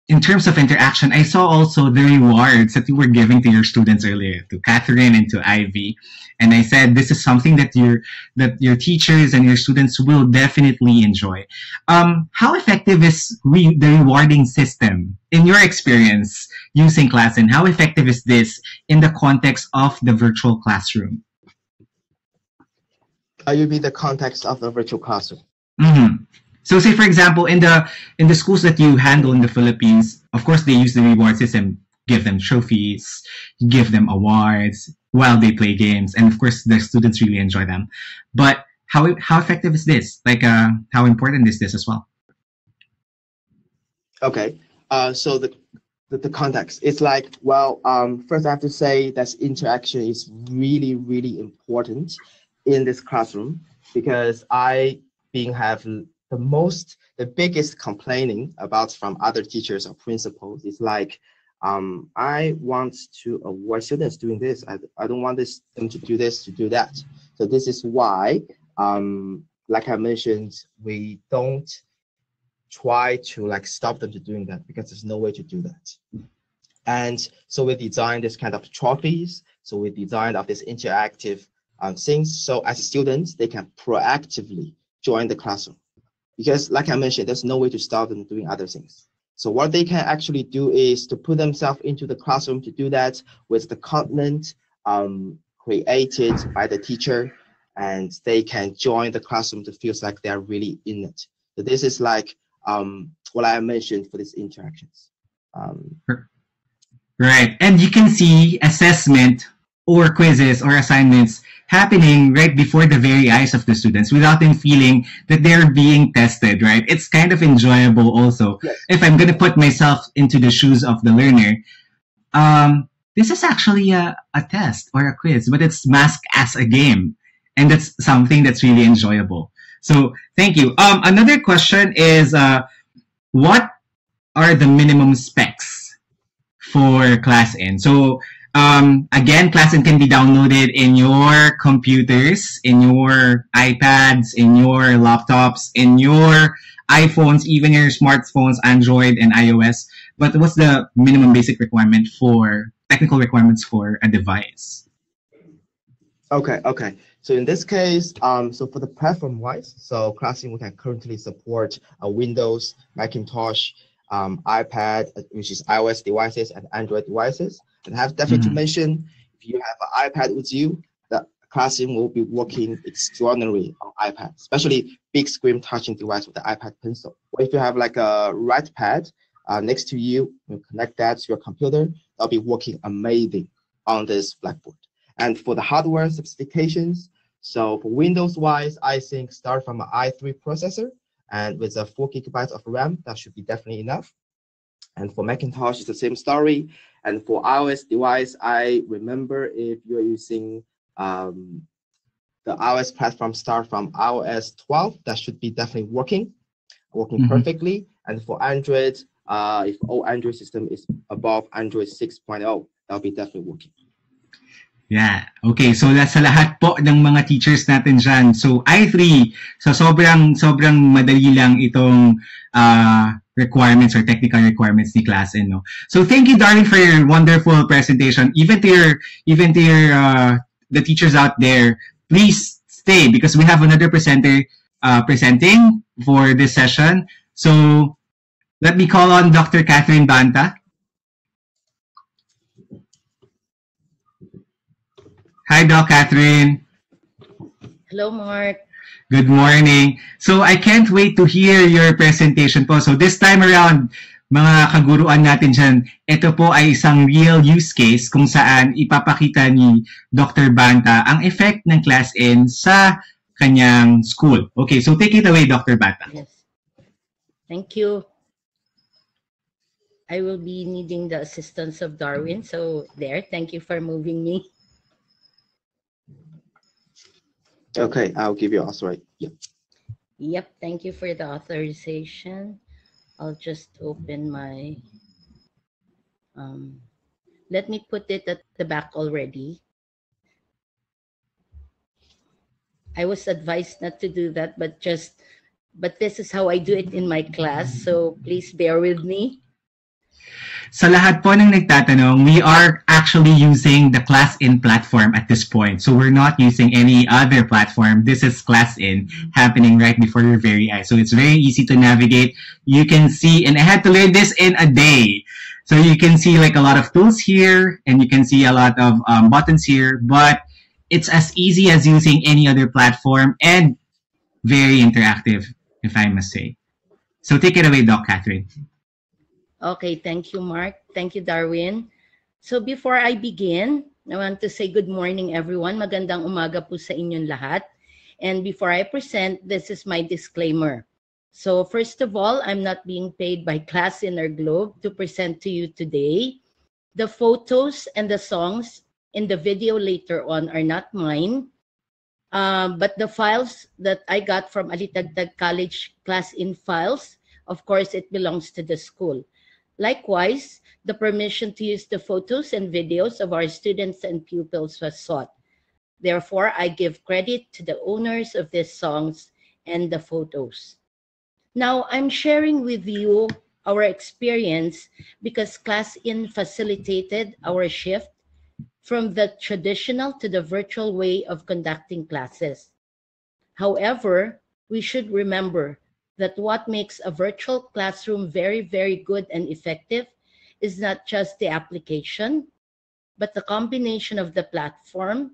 in terms of interaction, I saw also the rewards that you were giving to your students earlier, to Catherine and to Ivy. And I said, this is something that your teachers and your students will definitely enjoy. How effective is the rewarding system in your experience using ClassIn? How effective is this in the context of the virtual classroom? You mean the context of the virtual classroom? Mm-hmm. So say, for example, in the schools that you handle in the Philippines, of course, they use the reward system, give them trophies, give them awards while they play games. And of course, the students really enjoy them. But how effective is this? Like, how important is this as well? Okay, so the context, it's like, well, first I have to say that interaction is really, really important in this classroom, because I have the biggest complaining about from other teachers or principals is like, I want to avoid students doing this. I don't want them to do this, to do that. So this is why, like I mentioned, we don't try to like stop them to doing that, because there's no way to do that. And so we designed this kind of trophies. So we designed of this interactive things. So as students, they can proactively join the classroom. Because like I mentioned, there's no way to stop them doing other things. So what they can actually do is to put themselves into the classroom to do that with the content created by the teacher, and they can join the classroom to feel like they're really in it. So this is like what I mentioned for these interactions. Right, and you can see assessment or quizzes or assignments happening right before the very eyes of the students without them feeling that they're being tested, right? It's kind of enjoyable also. Yes. If I'm going to put myself into the shoes of the learner, this is actually a test or a quiz, but it's masked as a game. And that's something that's really enjoyable. So thank you. Another question is, what are the minimum specs for ClassIn? So again, ClassIn can be downloaded in your computers, in your iPads, in your laptops, in your iPhones, even your smartphones, Android and iOS. But what's the minimum basic requirement for technical requirements for a device? Okay. So in this case, so for the platform wise, so ClassIn we can currently support Windows, Macintosh, iPad, which is iOS devices and Android devices. And I have definitely to mention, if you have an iPad with you, the ClassIn will be working extraordinarily on iPad, especially big screen touching device with the iPad Pencil. Or if you have like a right pad next to you, you connect that to your computer, that'll be working amazing on this Blackboard. And for the hardware specifications, so for Windows wise, I think start from an i3 processor and with a 4 GB of RAM, that should be definitely enough. And for Macintosh, it's the same story. And for iOS device, I remember if you're using the iOS platform start from iOS 12, that should be definitely working perfectly. And for Android, if all Android system is above Android 6.0, that'll be definitely working. Yeah. Okay. So sa lahat po ng mga teachers natin dyan. So I3, so sobrang madali lang itong requirements or technical requirements ni ClassIn, no? So thank you, Darling, for your wonderful presentation. Even to your the teachers out there, please stay because we have another presenter presenting for this session. So let me call on Dr. Catherine Banta. Hi, Doc Catherine. Hello, Mark. Good morning. So I can't wait to hear your presentation po. So this time around, mga kaguruan natin dyan, ito po ay isang real use case kung saan ipapakita ni Dr. Banta ang effect ng ClassIn sa kanyang school. Okay, so take it away, Dr. Banta. Yes. Thank you. I will be needing the assistance of Darwin. So there, thank you for moving me. Okay, I'll give you also right. Yep, thank you for the authorization. I'll just open my, let me put it at the back already. I was advised not to do that, but this is how I do it in my class. So please bear with me. Sa lahat po ng nagtatanong, we are actually using the ClassIn platform at this point. So we're not using any other platform. This is ClassIn happening right before your very eyes. So it's very easy to navigate. You can see, and I had to learn this in a day. So you can see like a lot of tools here, and you can see a lot of buttons here, but it's as easy as using any other platform and very interactive, if I must say. So take it away, Doc Catherine. Okay, thank you, Mark. Thank you, Darwin. So before I begin, I want to say good morning, everyone. Magandang umaga po sa inyong lahat. And before I present, this is my disclaimer. So first of all, I'm not being paid by ClassIn or Globe to present to you today. The photos and the songs in the video later on are not mine, but the files that I got from Alitagtag College ClassIn files, of course, it belongs to the school. Likewise, the permission to use the photos and videos of our students and pupils was sought. Therefore, I give credit to the owners of these songs and the photos. Now, I'm sharing with you our experience because ClassIn facilitated our shift from the traditional to the virtual way of conducting classes. However, we should remember that what makes a virtual classroom very, very good and effective is not just the application, but the combination of the platform,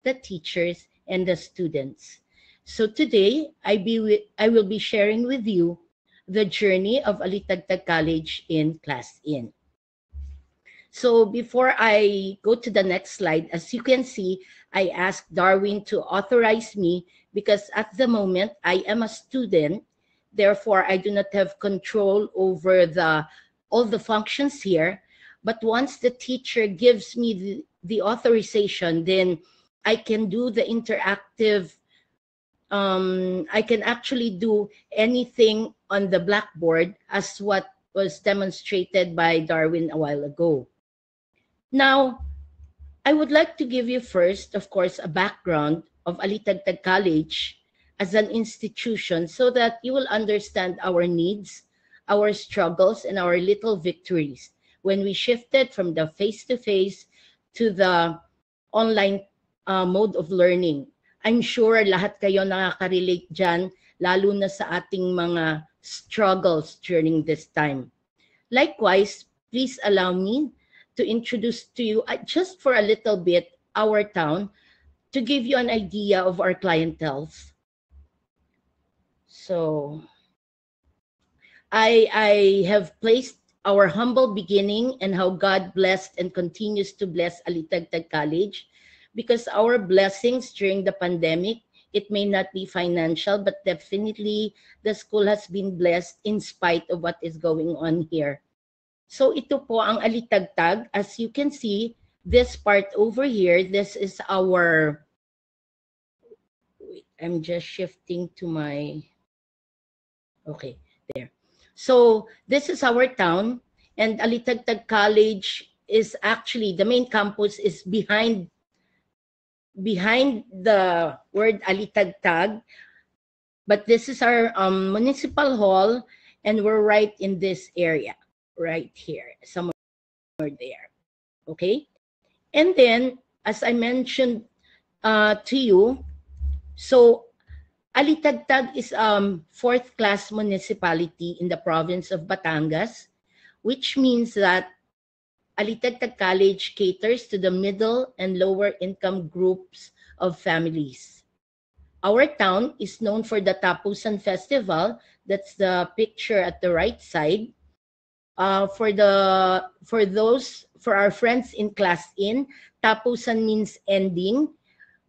the teachers, and the students. So today, I will be sharing with you the journey of Alitagtag College in ClassIn. So before I go to the next slide, as you can see, I asked Darwin to authorize me because at the moment, I am a student. Therefore, I do not have control over all the functions here. But once the teacher gives me the authorization, then I can do the interactive I can actually do anything on the blackboard as what was demonstrated by Darwin a while ago. Now, I would like to give you first, of course, a background of Alitagtag College as an institution so that you will understand our needs, our struggles, and our little victories when we shifted from the face-to-face to the online mode of learning. I'm sure lahat kayo nakaka-relate dyan, lalo na sa ating mga struggles during this time. Likewise, please allow me to introduce to you, just for a little bit, our town to give you an idea of our clienteles. So, I have placed our humble beginning and how God blessed and continues to bless Alitagtag College, because our blessings during the pandemic, it may not be financial, but definitely the school has been blessed in spite of what is going on here. So ito po ang Alitagtag. As you can see, this part over here, this is our, wait, I'm just shifting to my, okay, there. So this is our town, and Alitagtag College is actually, the main campus is behind the word Alitagtag, but this is our municipal hall, and we're right in this area, right here, somewhere there, okay? And then, as I mentioned to you, so Alitagtag is fourth class municipality in the province of Batangas, which means that Alitagtag College caters to the middle and lower income groups of families. Our town is known for the Tapusan Festival. That's the picture at the right side. For our friends in ClassIn, Tapusan means ending,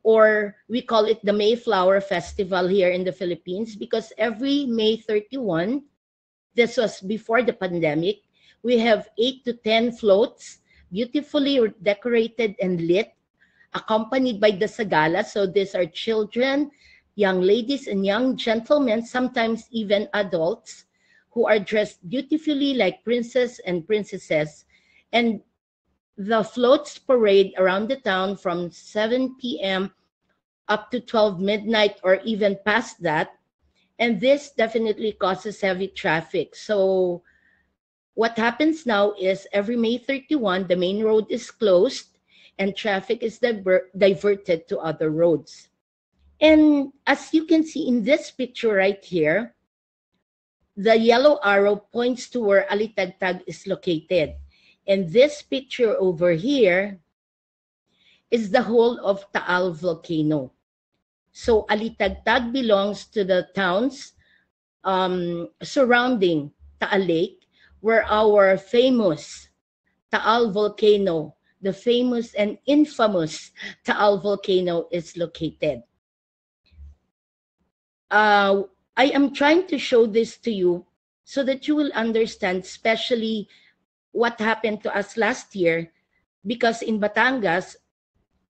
or we call it the Mayflower Festival here in the Philippines, because every May 31, this was before the pandemic, we have 8 to 10 floats, beautifully decorated and lit, accompanied by the sagala. So these are children, young ladies and young gentlemen, sometimes even adults, who are dressed beautifully like princes and princesses. And the floats parade around the town from 7 p.m. up to 12 midnight or even past that. And this definitely causes heavy traffic. So what happens now is every May 31, the main road is closed and traffic is diverted to other roads. And as you can see in this picture right here, the yellow arrow points to where Alitagtag is located. And this picture over here is the whole of Taal volcano. So Alitagtag belongs to the towns surrounding Taal Lake, where our famous Taal volcano, the famous and infamous Taal volcano, is located. I am trying to show this to you so that you will understand, especially what happened to us last year, because in Batangas,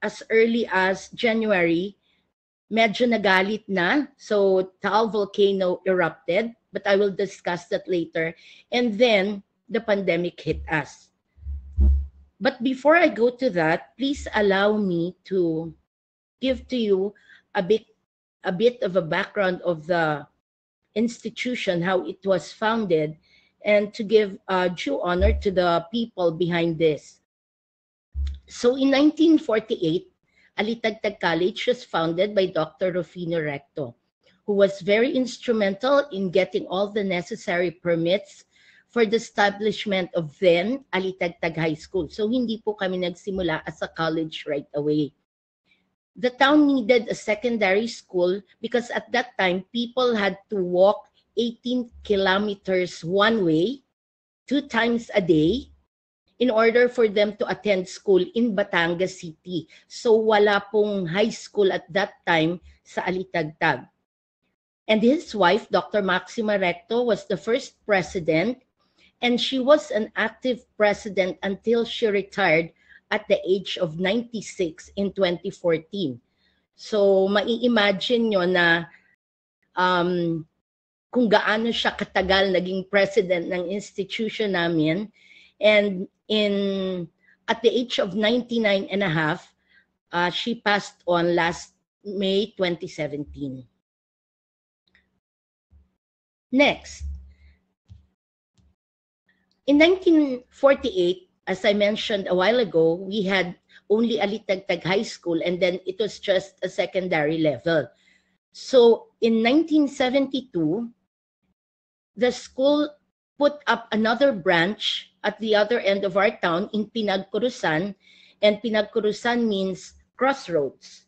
as early as January, medyo nagalit na. So Taal volcano erupted, but I will discuss that later. And then the pandemic hit us. But before I go to that, please allow me to give to you a bit of a background of the institution, how it was founded, and to give due honor to the people behind this. So in 1948, Alitagtag College was founded by Dr. Rufino Recto, who was very instrumental in getting all the necessary permits for the establishment of then Alitagtag High School. So hindi po kami nagsimula as a college right away. The town needed a secondary school because at that time, people had to walk 18 kilometers one way, 2 times a day, in order for them to attend school in Batangas City. So wala pong high school at that time sa Alitagtag. And his wife, Dr. Maxima Recto, was the first president, and she was an active president until she retired at the age of 96 in 2014. So mai-imagine nyo na kung gaano siya katagal naging president ng institution namin. And at the age of 99 and a half, she passed on last May 2017. Next, in 1948, as I mentioned a while ago, we had only Alitagtag High School, and then it was just a secondary level. So in 1972, the school put up another branch at the other end of our town in Pinagkurusan, and Pinagkurusan means crossroads.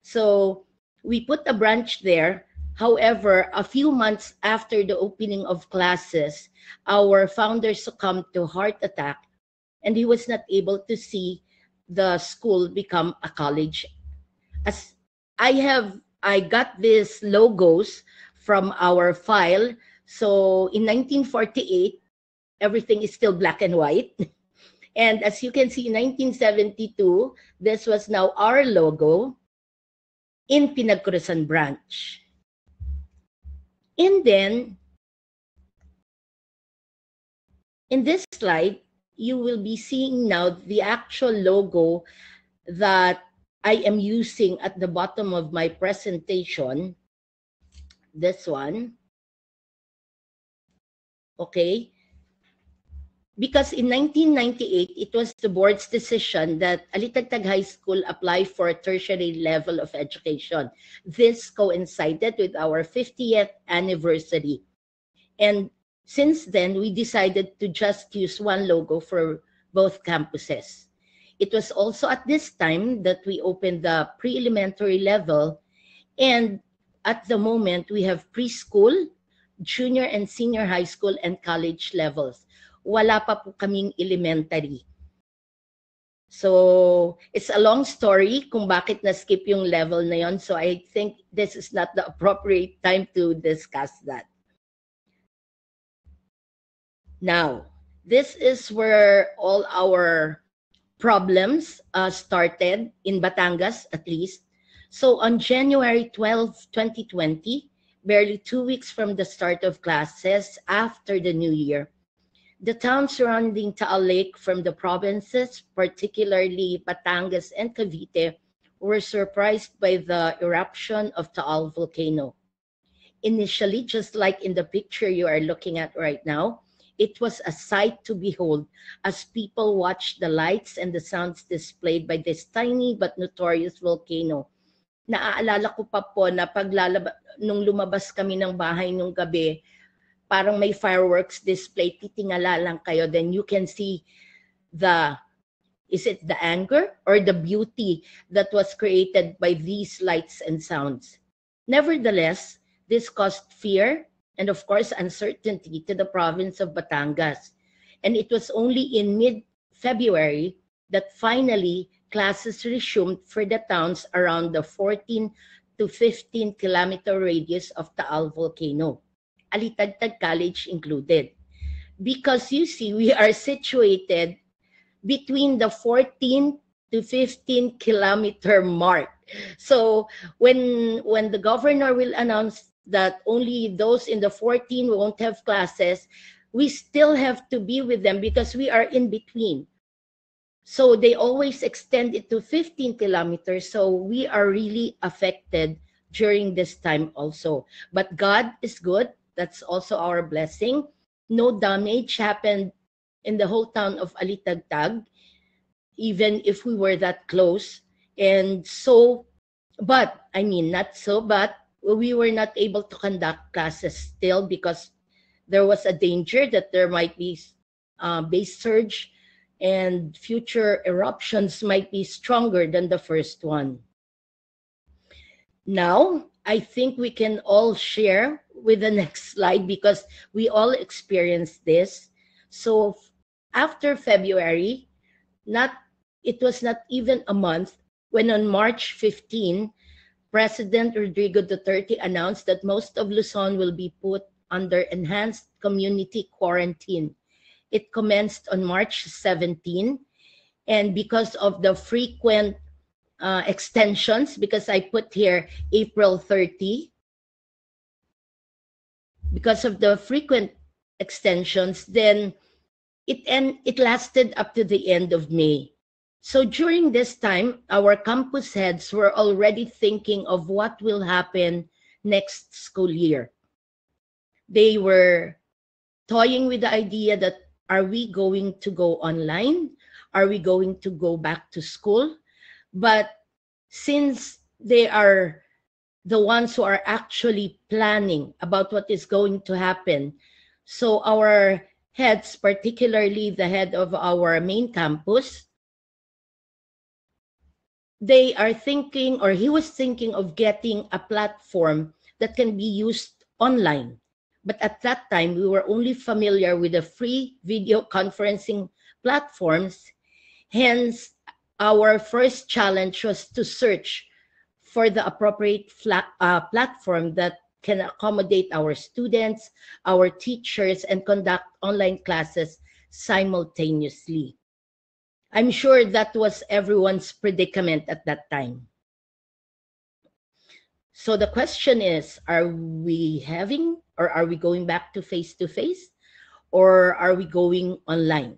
So we put a branch there. However, a few months after the opening of classes, our founder succumbed to heart attack, and he was not able to see the school become a college. As I got these logos from our file. So in 1948, everything is still black and white. And as you can see, in 1972, this was now our logo in Pinagkurusan branch. And then, in this slide, you will be seeing now the actual logo that I am using at the bottom of my presentation. This one. Okay. Because in 1998, it was the board's decision that Alitagtag High School apply for a tertiary level of education. This coincided with our 50th anniversary. And since then, we decided to just use one logo for both campuses. It was also at this time that we opened the pre-elementary level, and at the moment, we have preschool, junior and senior high school, and college levels. Wala pa po kaming elementary. So, it's a long story kung bakit na-skip yung level na yon. So, I think this is not the appropriate time to discuss that. Now, this is where all our problems started, in Batangas at least. So, on January 12, 2020, barely 2 weeks from the start of classes after the New Year, the towns surrounding Taal Lake from the provinces, particularly Batangas and Cavite, were surprised by the eruption of Taal volcano. Initially, just like in the picture you are looking at right now, it was a sight to behold as people watched the lights and the sounds displayed by this tiny but notorious volcano. Naaalala ko pa po na nung lumabas kami ng bahay nung gabi, parang may fireworks display, titingala lang kayo, then you can see is it the anger or the beauty that was created by these lights and sounds. Nevertheless, this caused fear and of course uncertainty to the province of Batangas. And it was only in mid-February that finally classes resumed for the towns around the 14 to 15 kilometer radius of Taal volcano. Alitagtag College included. Because you see, we are situated between the 14 to 15 kilometer mark. So when the governor will announce that only those in the 14 won't have classes, we still have to be with them because we are in between. So they always extend it to 15 kilometers. So we are really affected during this time also. But God is good. That's also our blessing. No damage happened in the whole town of Alitagtag, even if we were that close. And so, but we were not able to conduct classes still because there was a danger that there might be base surge and future eruptions might be stronger than the first one. Now, I think we can all share with the next slide because we all experienced this. So after February, it was not even a month when on March 15, President Rodrigo Duterte announced that most of Luzon will be put under enhanced community quarantine. It commenced on March 17, and because of the frequent extensions, because I put here April 30, because of the frequent extensions, then it lasted up to the end of May. So during this time, our campus heads were already thinking of what will happen next school year. They were toying with the idea that, are we going to go online? Are we going to go back to school? But since they are the ones who are actually planning about what is going to happen, so our heads, particularly the head of our main campus, they are thinking, or he was thinking of getting a platform that can be used online. But at that time, we were only familiar with the free video conferencing platforms. Hence, our first challenge was to search for the appropriate platform that can accommodate our students, our teachers, and conduct online classes simultaneously. I'm sure that was everyone's predicament at that time. So the question is, are we going back to face, or are we going online?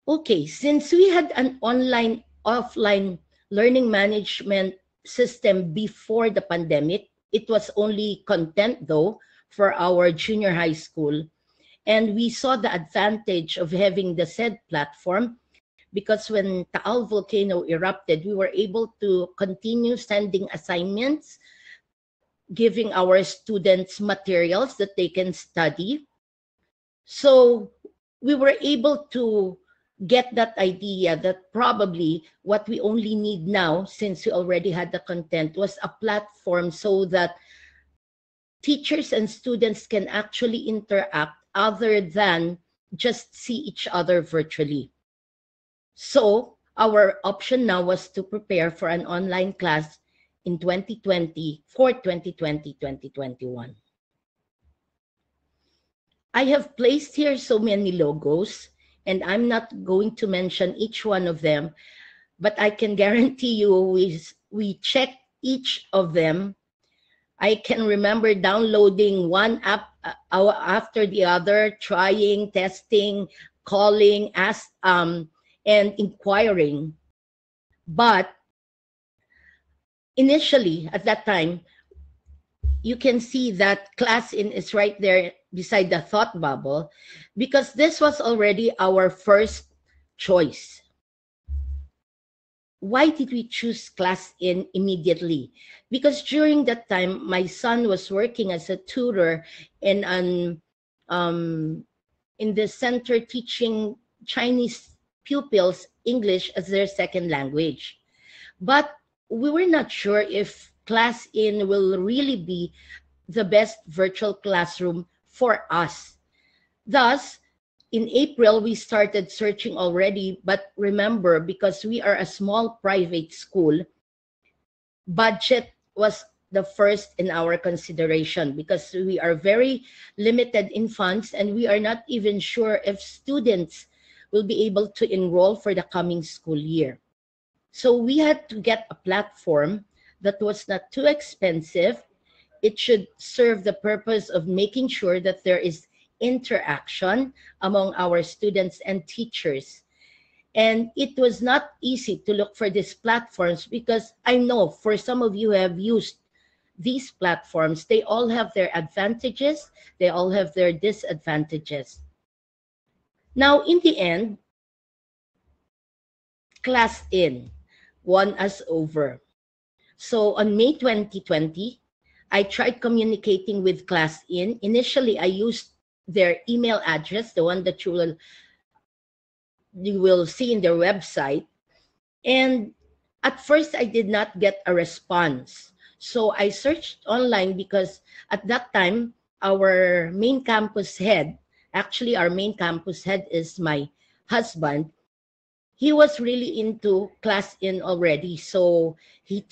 Okay, since we had an online offline learning management system before the pandemic, it was only content though for our junior high school. And we saw the advantage of having the said platform because when Taal volcano erupted, we were able to continue sending assignments, giving our students materials that they can study. So we were able to get that idea that probably what we only need now, since we already had the content, was a platform so that teachers and students can actually interact other than just see each other virtually. So our option now was to prepare for an online class in 2020 for 2020-2021. I have placed here so many logos, and I'm not going to mention each one of them, but I can guarantee you we checked each of them. I can remember downloading one app after the other, trying, testing, calling, and inquiring. But initially, at that time, you can see that ClassIn is right there beside the thought bubble because this was already our first choice. Why did we choose ClassIn immediately? Because during that time, my son was working as a tutor in the center teaching Chinese pupils English as their second language. But we were not sure if ClassIn will really be the best virtual classroom for us. Thus, in April, we started searching already, but remember, because we are a small private school, budget was the first in our consideration because we are very limited in funds and we are not even sure if students will be able to enroll for the coming school year. So we had to get a platform that was not too expensive. It should serve the purpose of making sure that there is interaction among our students and teachers. And it was not easy to look for these platforms because I know for some of you who have used these platforms, they all have their advantages, they all have their disadvantages. Now, in the end, ClassIn won us over. So on May 2020, I tried communicating with ClassIn. Initially, I used their email address, the one that you will see in their website. And at first, I did not get a response. So I searched online because at that time, our main campus head, actually our main campus head is my husband, he was really into ClassIn already. So he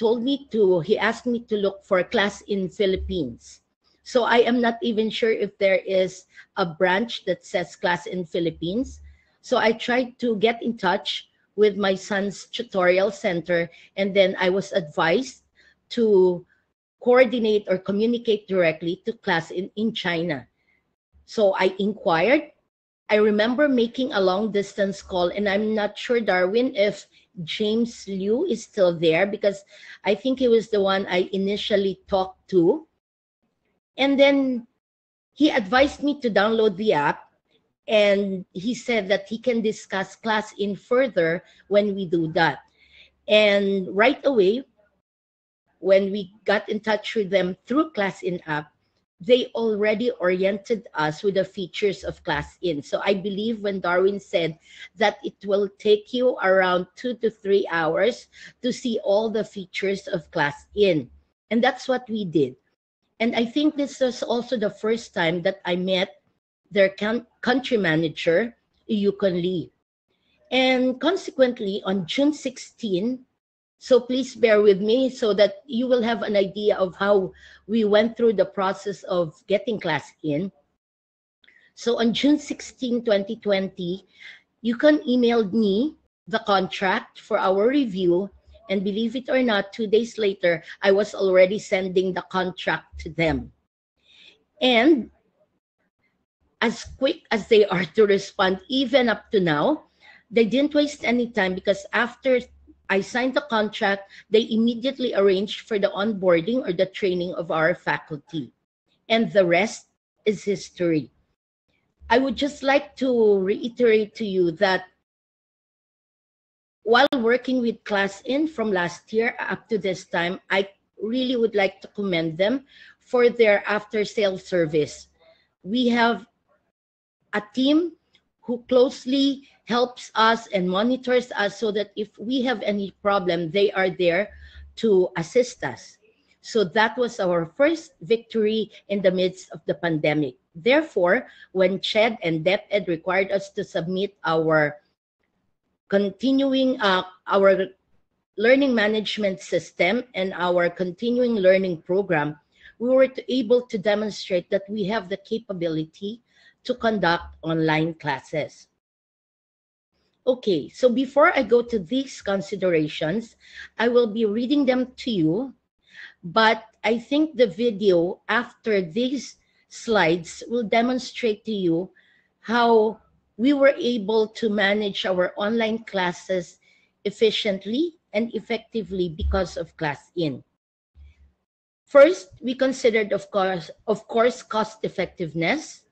asked me to look for ClassIn Philippines. So I am not even sure if there is a branch that says ClassIn Philippines. So I tried to get in touch with my son's tutorial center, and then I was advised to coordinate or communicate directly to ClassIn in China. So I inquired. I remember making a long distance call, and I'm not sure, Darwin, if James Liu is still there, because I think he was the one I initially talked to. And then he advised me to download the app, and he said that he can discuss ClassIn further when we do that. And right away, when we got in touch with them through ClassIn app, they already oriented us with the features of ClassIn. So I believe when Darwin said that it will take you around 2 to 3 hours to see all the features of ClassIn. And that's what we did. And I think this was also the first time that I met their country manager, Yukon Lee. And consequently, on June 16, so please bear with me so that you will have an idea of how we went through the process of getting ClassIn. So on June 16, 2020, Yukon emailed me the contract for our review. And believe it or not, 2 days later, I was already sending the contract to them. And as quick as they are to respond, even up to now, they didn't waste any time, because after I signed the contract, they immediately arranged for the onboarding or the training of our faculty. And the rest is history. I would just like to reiterate to you that while working with ClassIn from last year up to this time, I really would like to commend them for their after-sales service. We have a team who closely helps us and monitors us so that if we have any problem, they are there to assist us. So that was our first victory in the midst of the pandemic. Therefore, when CHED and DepEd required us to submit our our learning management system and our continuing learning program, we were able to demonstrate that we have the capability to conduct online classes. Okay, so before I go to these considerations, I will be reading them to you, but I think the video after these slides will demonstrate to you how we were able to manage our online classes efficiently and effectively because of ClassIn. First, we considered, of course, cost effectiveness,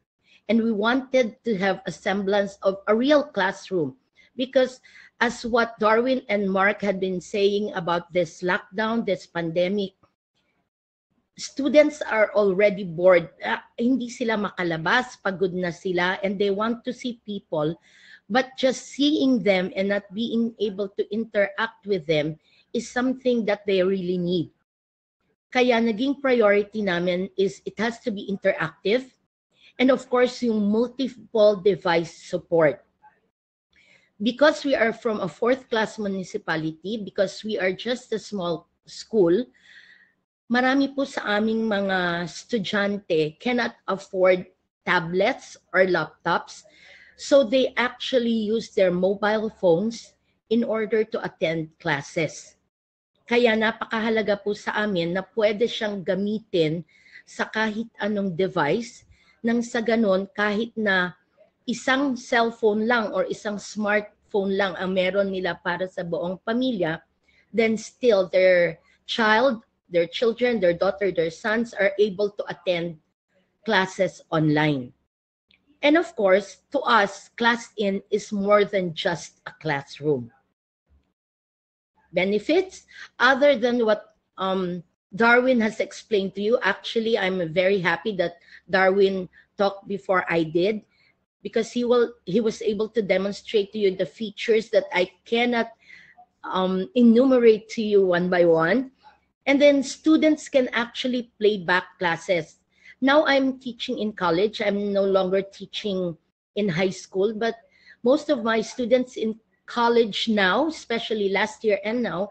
and we wanted to have a semblance of a real classroom, because as what Darwin and Mark had been saying about this lockdown, this pandemic, students are already bored. Hindi sila makalabas, pagod na sila, and they want to see people. But just seeing them and not being able to interact with them is something that they really need. Kaya naging priority namin is it has to be interactive, and of course, yung multiple device support. Because we are from a fourth-class municipality, because we are just a small school, marami po sa aming mga estudyante cannot afford tablets or laptops, so they actually use their mobile phones in order to attend classes. Kaya napakahalaga po sa amin na pwede siyang gamitin sa kahit anong device, nang sa ganon kahit na isang cellphone lang or isang smartphone lang ang meron nila para sa buong pamilya, then still their children, their daughter, their sons are able to attend classes online. And of course, to us, ClassIn is more than just a classroom. Benefits, other than what Darwin has explained to you. Actually, I'm very happy that Darwin talked before I did, because he was able to demonstrate to you the features that I cannot enumerate to you one by one. And then students can actually play back classes. Now I'm teaching in college. I'm no longer teaching in high school, but most of my students in college now, especially last year and now,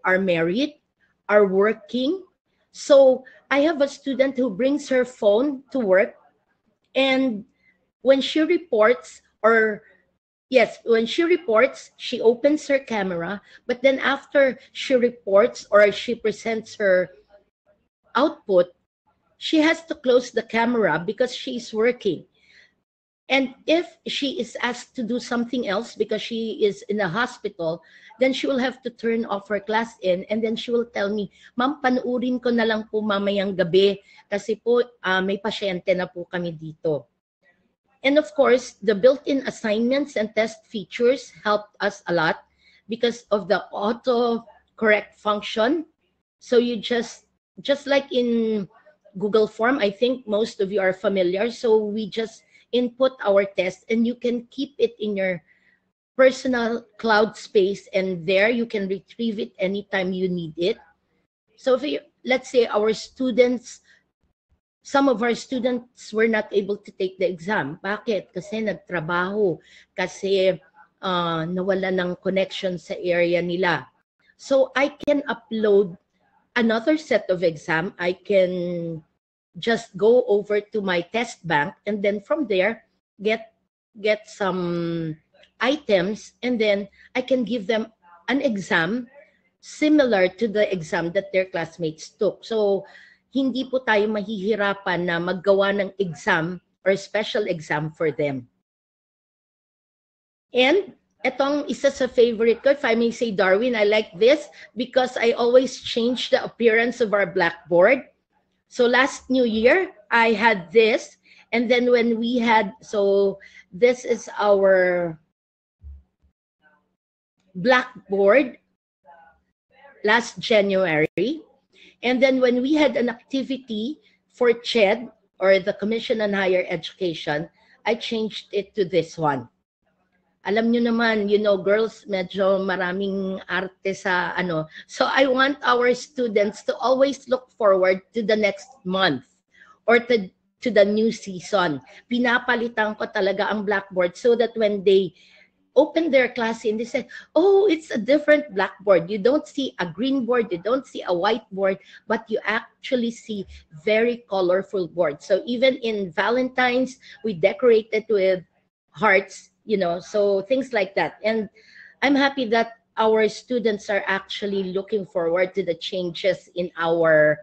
are married, are working. So I have a student who brings her phone to work, and when she reports, she opens her camera, but then after she reports or she presents her output, she has to close the camera because she's working. And if she is asked to do something else because she is in a hospital, then she will have to turn off her ClassIn, and then she will tell me, "Ma'am, panuurin ko na lang po mamayang gabi kasi po may pasyente na po kami dito." And of course, the built-in assignments and test features helped us a lot because of the auto-correct function. So you just like in Google Form, I think most of you are familiar. So we just input our test and you can keep it in your personal cloud space, and there you can retrieve it anytime you need it. So if let's say some of our students were not able to take the exam. Bakit? Kasi nagtrabaho, kasi nawala ng connection sa area nila. So I can upload another set of exam. I can just go over to my test bank, and then from there get some items, and then I can give them an exam similar to the exam that their classmates took. So hindi po tayo mahihirapan na maggawa ng exam or special exam for them. And etong isa sa favorite ko, if I may say, Darwin, I like this because I always change the appearance of our blackboard. So last New Year, I had this. And then when we had, so this is our blackboard last January. And then when we had an activity for CHED, or the Commission on Higher Education, I changed it to this one. Alam nyo naman, you know, girls, medyo maraming arte sa ano. So I want our students to always look forward to the next month or to the new season. Pinapalitan ko talaga ang blackboard so that when they open their class and they say, "Oh, it's a different blackboard." You don't see a green board, you don't see a white board, but you actually see very colorful board. So even in Valentine's, we decorate it with hearts, you know, so things like that. And I'm happy that our students are actually looking forward to the changes in our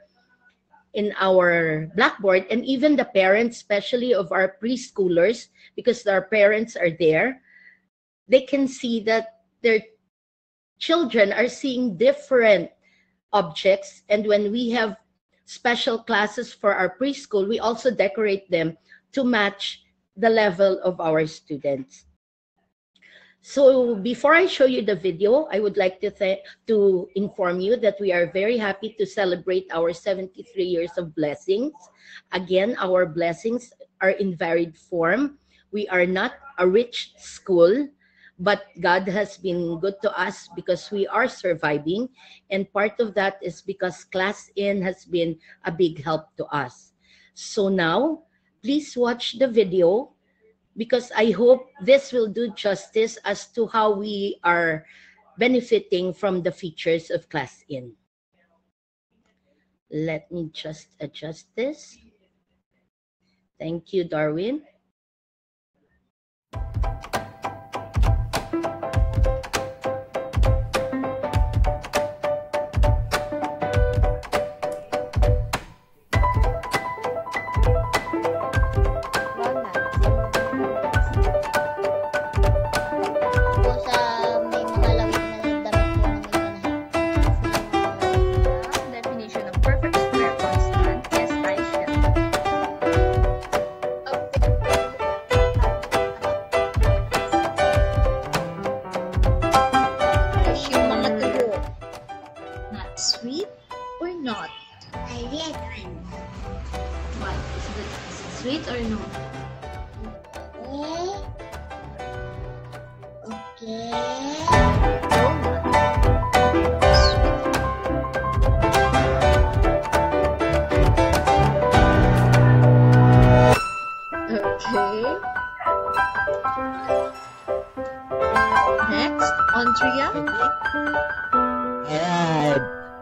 blackboard, and even the parents, especially of our preschoolers, because our parents are there, they can see that their children are seeing different objects. And when we have special classes for our preschool, we also decorate them to match the level of our students. So before I show you the video, I would like to inform you that we are very happy to celebrate our 73 years of blessings. Again, our blessings are in varied form. We are not a rich school, but God has been good to us because we are surviving. And part of that is because ClassIn has been a big help to us. So now, please watch the video, because I hope this will do justice as to how we are benefiting from the features of ClassIn. Let me just adjust this. Thank you, Darwin.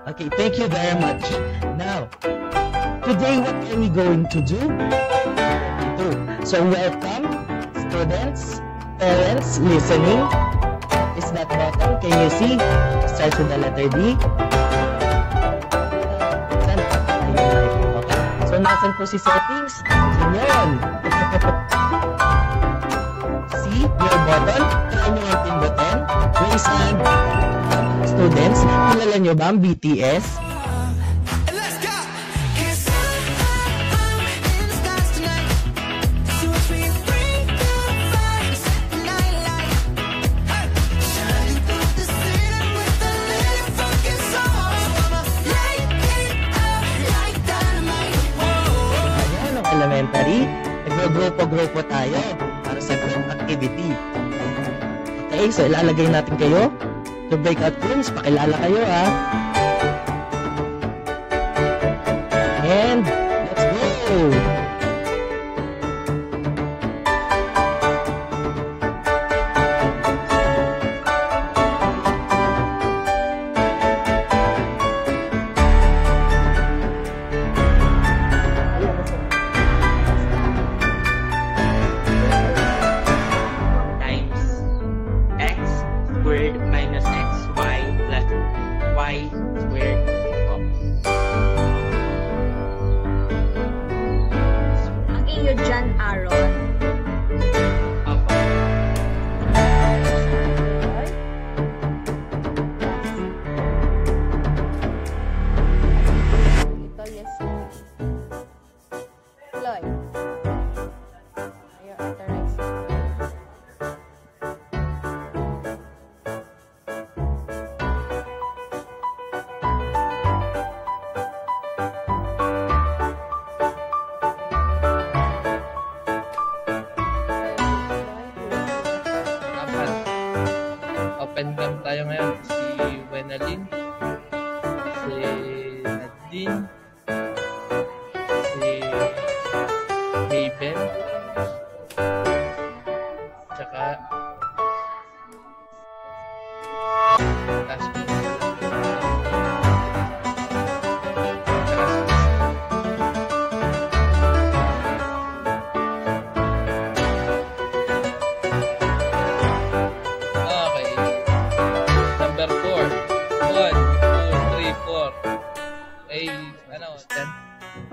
Okay, thank you very much. Now, today what are we going to do? So welcome, students, parents listening. Is that button? Can you see? Starts with the letter D. Kung nasan po si settings, yun. See your button, try nyo ang pindutin. Raise hand. Students, kilala nyo ba ang BTS? Elementary, nag-grupo-grupo tayo para sa group activity. Okay, so ilalagay natin kayo to breakout rooms. Pakilala kayo ha. And let's go! Open cam tayo ngayon. Si Wenalyn, si Nadine, si Mabel, tsaka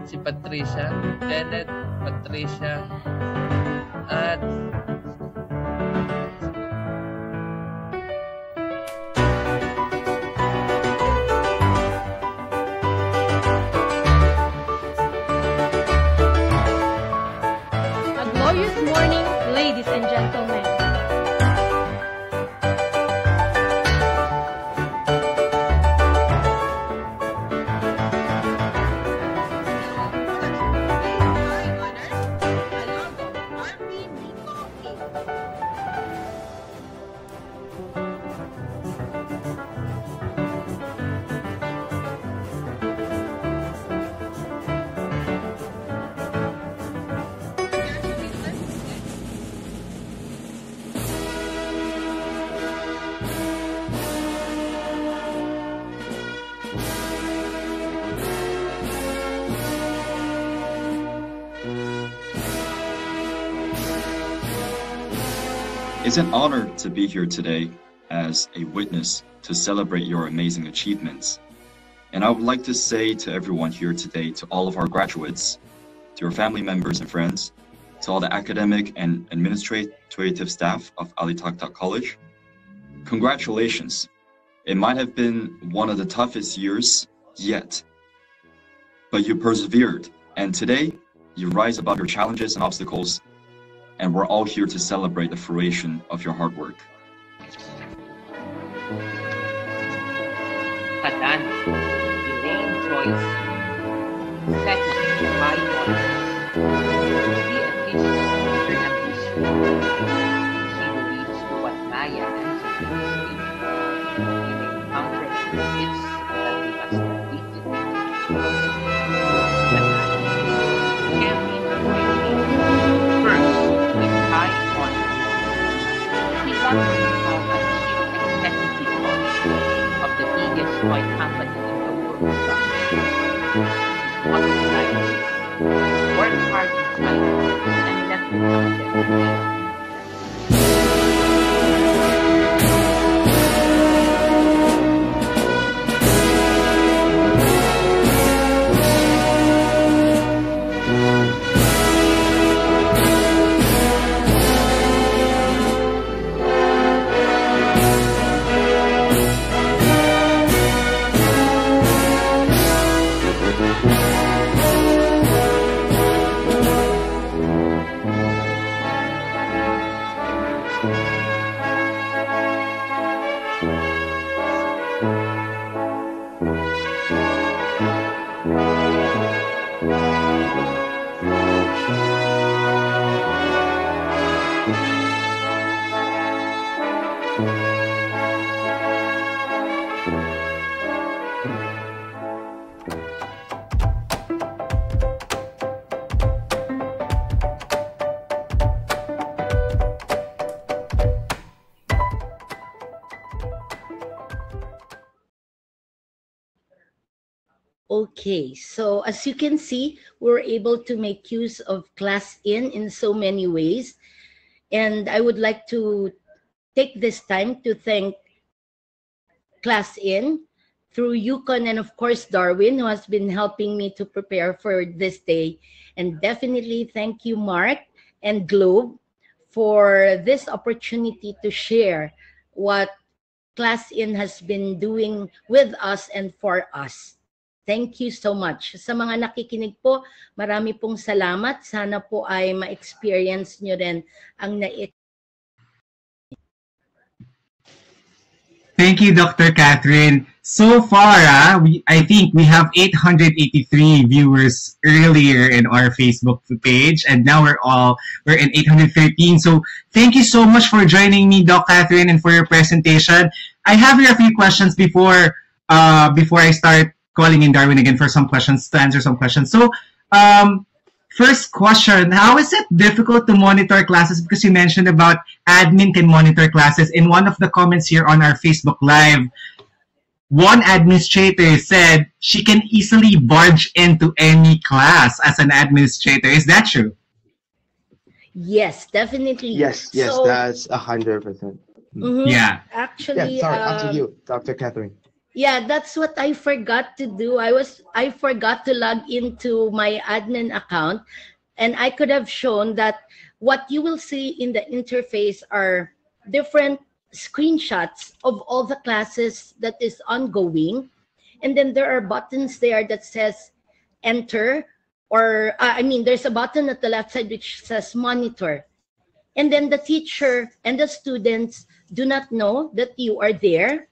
si Patricia, Janet, Patricia, at a glorious morning, ladies and gentlemen. It's an honor to be here today as a witness to celebrate your amazing achievements. And I would like to say to everyone here today, to all of our graduates, to your family members and friends, to all the academic and administrative staff of Ali Taktak College, congratulations. It might have been one of the toughest years yet, but you persevered. And today, you rise above your challenges and obstacles, and we're all here to celebrate the fruition of your hard work. Tandaan, delaying choice, second, high honors, the ambition of her ambition. She believes what Maya answered in his sleep. In encountering its that we must complete it. Camping first, with high honors. He got to become a chief executive officer of the biggest toy company in the world. Hospitalized, worked hard in China, and left the Okay, so as you can see, we're able to make use of ClassIn in so many ways. And I would like to take this time to thank ClassIn through Yukon and of course Darwin, who has been helping me to prepare for this day. And definitely thank you, Mark and Globe, for this opportunity to share what ClassIn has been doing with us and for us. Thank you so much. Sa mga nakikinig po, marami pong salamat. Sana po ay ma-experience nyo rin ang Thank you, Dr. Catherine. So far, I think we have 883 viewers earlier in our Facebook page, and now we're in 813. So thank you so much for joining me, Doc Catherine, and for your presentation. I have here a few questions before I start calling in Darwin again for some questions to answer some questions. So first question, how is it difficult to monitor classes? Because you mentioned about admin can monitor classes. In one of the comments here on our Facebook Live, one administrator said she can easily barge into any class as an administrator. Is that true? Yes, definitely. Yes, So, that's 100%. Yeah. Actually, Yeah, sorry, up to you, Dr. Catherine. yeah, that's what I forgot to do. I forgot to log into my admin account, and I could have shown that what you will see in the interface are different screenshots of all the classes that is ongoing, and then there are buttons there that says enter, or there's a button at the left side which says monitor, and then the teacher and the students do not know that you are there.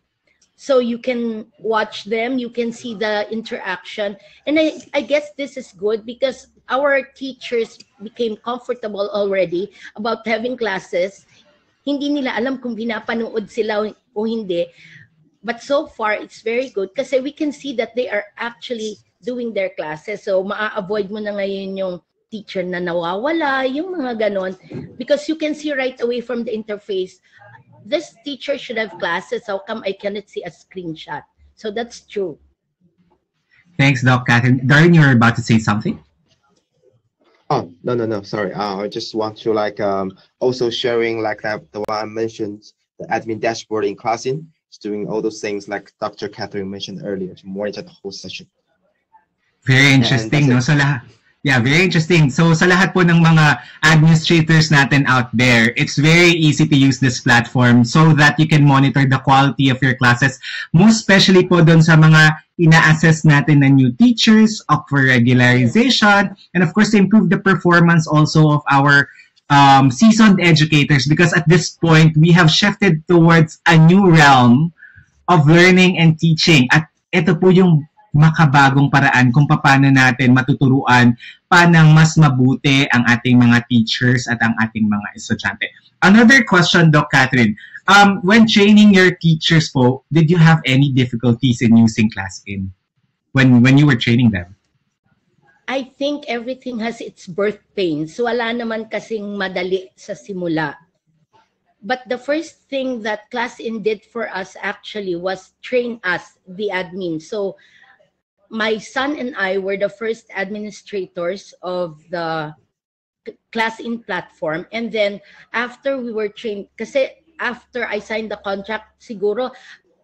So you can watch them, you can see the interaction. And I guess this is good because our teachers became comfortable already about having classes. Hindi nila alam kung pinapanood sila o hindi. But so far, it's very good kasi we can see that they are actually doing their classes. So maa-avoid mo na ngayon yung teacher na nawawala, yung mga ganon. Because you can see right away from the interface, this teacher should have classes. How come I cannot see a screenshot? So that's true. Thanks, Doc Catherine. Darren, you were about to say something? Oh, no, sorry. I just want to also sharing that the one I mentioned, the admin dashboard in ClassIn. It's doing all those things like Dr. Catherine mentioned earlier to monitor the whole session. Very interesting, no? Yeah, very interesting. So sa lahat po ng mga administrators natin out there, it's very easy to use this platform so that you can monitor the quality of your classes. Most especially po doon sa mga ina-assess natin na new teachers, up for regularization, and of course to improve the performance also of our seasoned educators, because at this point, we have shifted towards a new realm of learning and teaching. At ito po yung makabagong paraan kung paano natin matuturuan pa ng mas mabuti ang ating mga teachers at ang ating mga estudyante. Another question, Doc Catherine. When training your teachers po, did you have any difficulties in using ClassIn when you were training them? I think everything has its birth pains. So wala naman kasing madali sa simula. But the first thing that ClassIn did for us actually was train us, the admin. So my son and I were the first administrators of the ClassIn platform. And then after we were trained, kasi after I signed the contract, siguro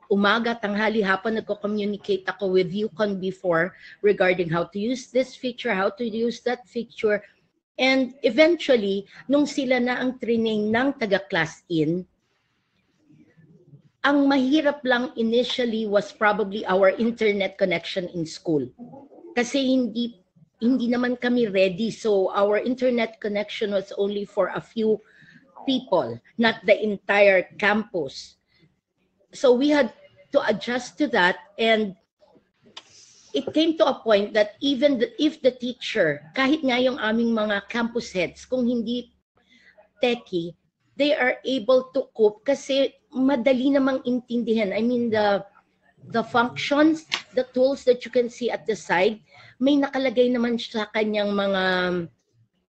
umaga, tanghali, hapon, nagko-communicate ako with Yukon before regarding how to use this feature, how to use that feature. And eventually, nung sila na ang training ng taga-ClassIn, ang mahirap lang initially was probably our internet connection in school. Kasi hindi naman kami ready. So our internet connection was only for a few people, not the entire campus. So we had to adjust to that, and it came to a point that even if the teacher, kahit nga yung aming mga campus heads, kung hindi techie, they are able to cope kasi madali namang intindihan. I mean, the functions, the tools that you can see at the side, may nakalagay naman sa kanyang mga,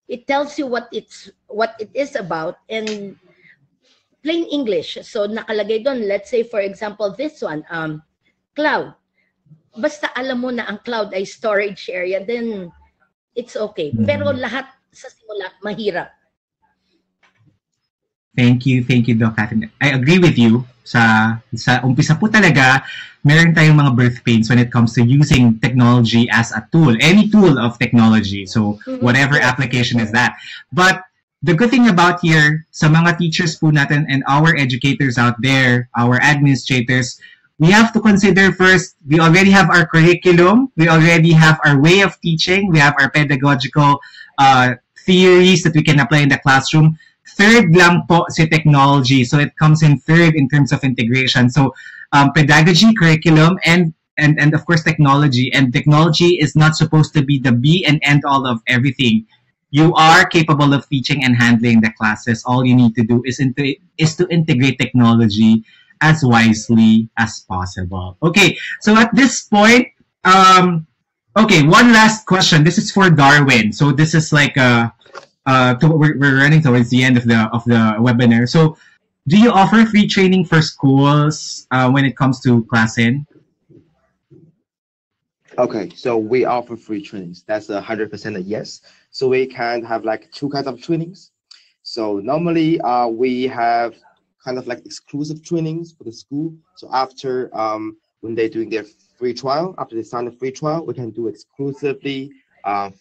it tells you what it is about, and plain English. So nakalagay doon, let's say for example this one, cloud. basta alam mo na ang cloud ay storage area, then it's okay. Pero lahat sa simula, mahirap. Thank you, Doc Catherine. I agree with you. Sa umpisa po talaga, meron tayong mga birth pains when it comes to using technology as a tool, any tool of technology. So whatever application is that. But the good thing about here, sa mga teachers po natin and our educators out there, our administrators, we have to consider first, we already have our curriculum, we already have our way of teaching, we have our pedagogical theories that we can apply in the classroom. Third lang po si technology. So it comes in third in terms of integration. So pedagogy, curriculum, and of course technology. And technology is not supposed to be the be and end all of everything. You are capable of teaching and handling the classes. All you need to do is to integrate technology as wisely as possible. Okay, so at this point, okay, one last question. This is for Darwin. So this is like we're running towards the end of the webinar. So, do you offer free training for schools when it comes to ClassIn? Okay, so we offer free trainings. That's 100% a yes. So we can have like two kinds of trainings. So normally we have kind of like exclusive trainings for the school. So after when they're doing their free trial, after they sign a free trial, we can do exclusively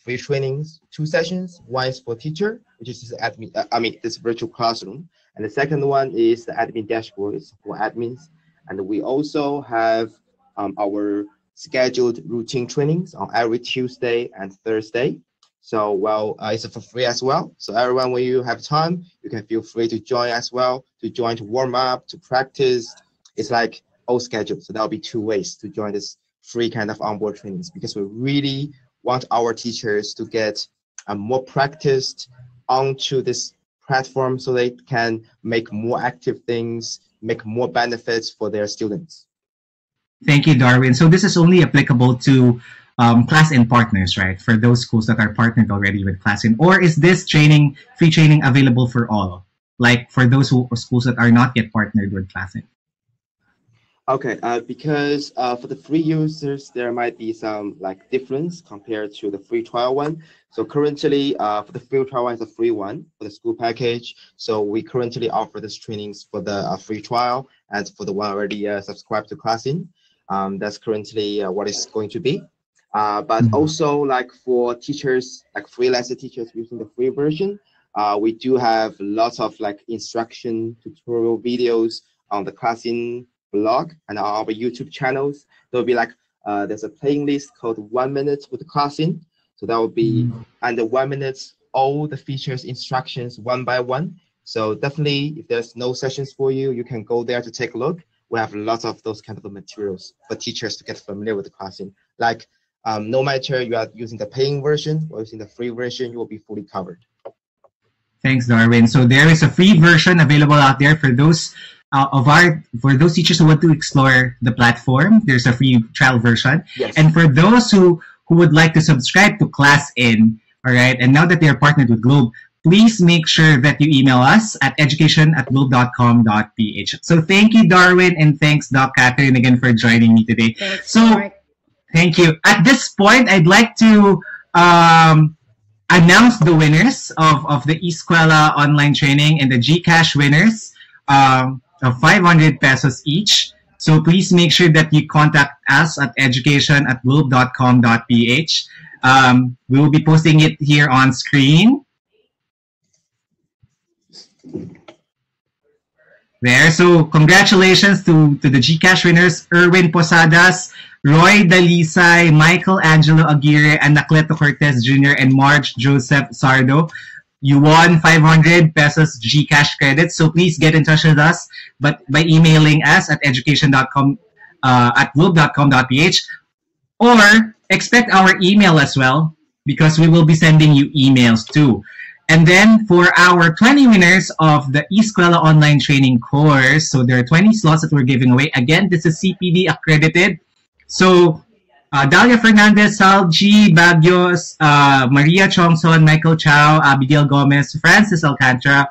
free trainings, 2 sessions. One is for teacher, which is admin. This virtual classroom, and the second one is the admin dashboards for admins. And we also have our scheduled routine trainings on every Tuesday and Thursday. So it's for free as well. So everyone, when you have time, you can feel free to join as well. To join, to warm up, to practice. It's like all scheduled. So that'll be 2 ways to join this free kind of onboard trainings, because we really want our teachers to get more practiced onto this platform so they can make more active things, make more benefits for their students. Thank you, Darwin. So this is only applicable to ClassIn partners, right? For those schools that are partnered already with ClassIn, or is this free training available for all? Like for those schools that are not yet partnered with ClassIn? Okay, because for the free users, there might be some like difference compared to the free trial one. So currently, for the free trial one is a free one for the school package. So we currently offer these trainings for the free trial, and for the one already subscribed to ClassIn. That's currently what it's going to be. But also like for teachers, like freelancer teachers using the free version, we do have lots of like instruction tutorial videos on the ClassIn blog and our YouTube channels. There'll be like there's a playlist called 1 minute with ClassIn. So that will be under 1 minute all the features instructions one by one. So definitely, if there's no sessions for you, you can go there to take a look. We have lots of those kind of materials for teachers to get familiar with the ClassIn. Like no matter you are using the paying version or using the free version, you will be fully covered. Thanks, Darwin. So there is a free version available out there for those for those teachers who want to explore the platform. There's a free trial version. Yes. And for those who would like to subscribe to ClassIn, all right, and now that they are partnered with Globe, please make sure that you email us at education@globe.com.ph. So thank you, Darwin, and thanks, Doc Catherine, again for joining me today. Thanks, so Mark. Thank you. At this point, I'd like to announce the winners of the Eskwela online training and the GCash winners of 500 pesos each. So please make sure that you contact us at education@globe.com.ph. We will be posting it here on screen. There. So congratulations to the GCash winners, Erwin Posadas, Roy Dalisay, Michael Angelo Aguirre, Anacleto Cortez Jr., and Marge Joseph Sardo. You won 500 pesos GCash credits. So please get in touch with us by emailing us at globe.com.ph, or expect our email as well, because we will be sending you emails too. And then for our 20 winners of the Eskwela online training course, so there are 20 slots that we're giving away. Again, this is CPD accredited. So Dalia Fernandez, Sal G. Bagios, Maria Chongson, Michael Chow, Abigail Gomez, Francis Alcantara,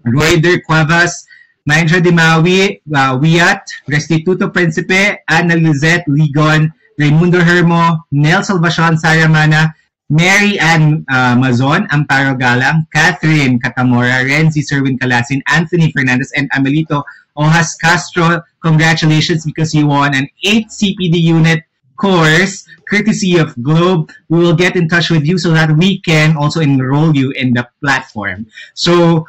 Royder Cuevas, Mindra Dimawi, Wiat, Restituto Principe, Ana Lizette Ligon, Raimundo Hermo, Nel Salvacion, Sara Mana, Mary Ann Mazon, Amparo Galang, Catherine Catamora, Renzi Serwin ClassIn, Anthony Fernandez, and Amelito Ojas Castro. Congratulations because you won an 8 CPD unit course courtesy of Globe. We will get in touch with you so that we can also enroll you in the platform. So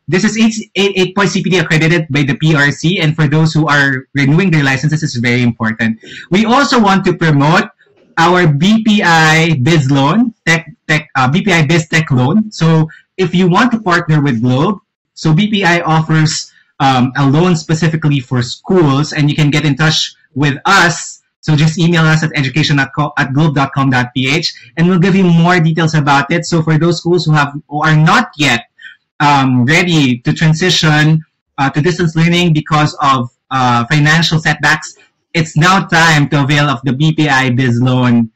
this is 8 point CPD accredited by the PRC, and for those who are renewing their licenses, it's very important. We also want to promote our BPI Biz Loan, BPI Biz Tech Loan. So if you want to partner with Globe, so BPI offers a loan specifically for schools, and you can get in touch with us. So just email us at education@globe.com.ph, and we'll give you more details about it. So for those schools who are not yet ready to transition to distance learning because of financial setbacks, it's now time to avail of the BPI Biz Loan,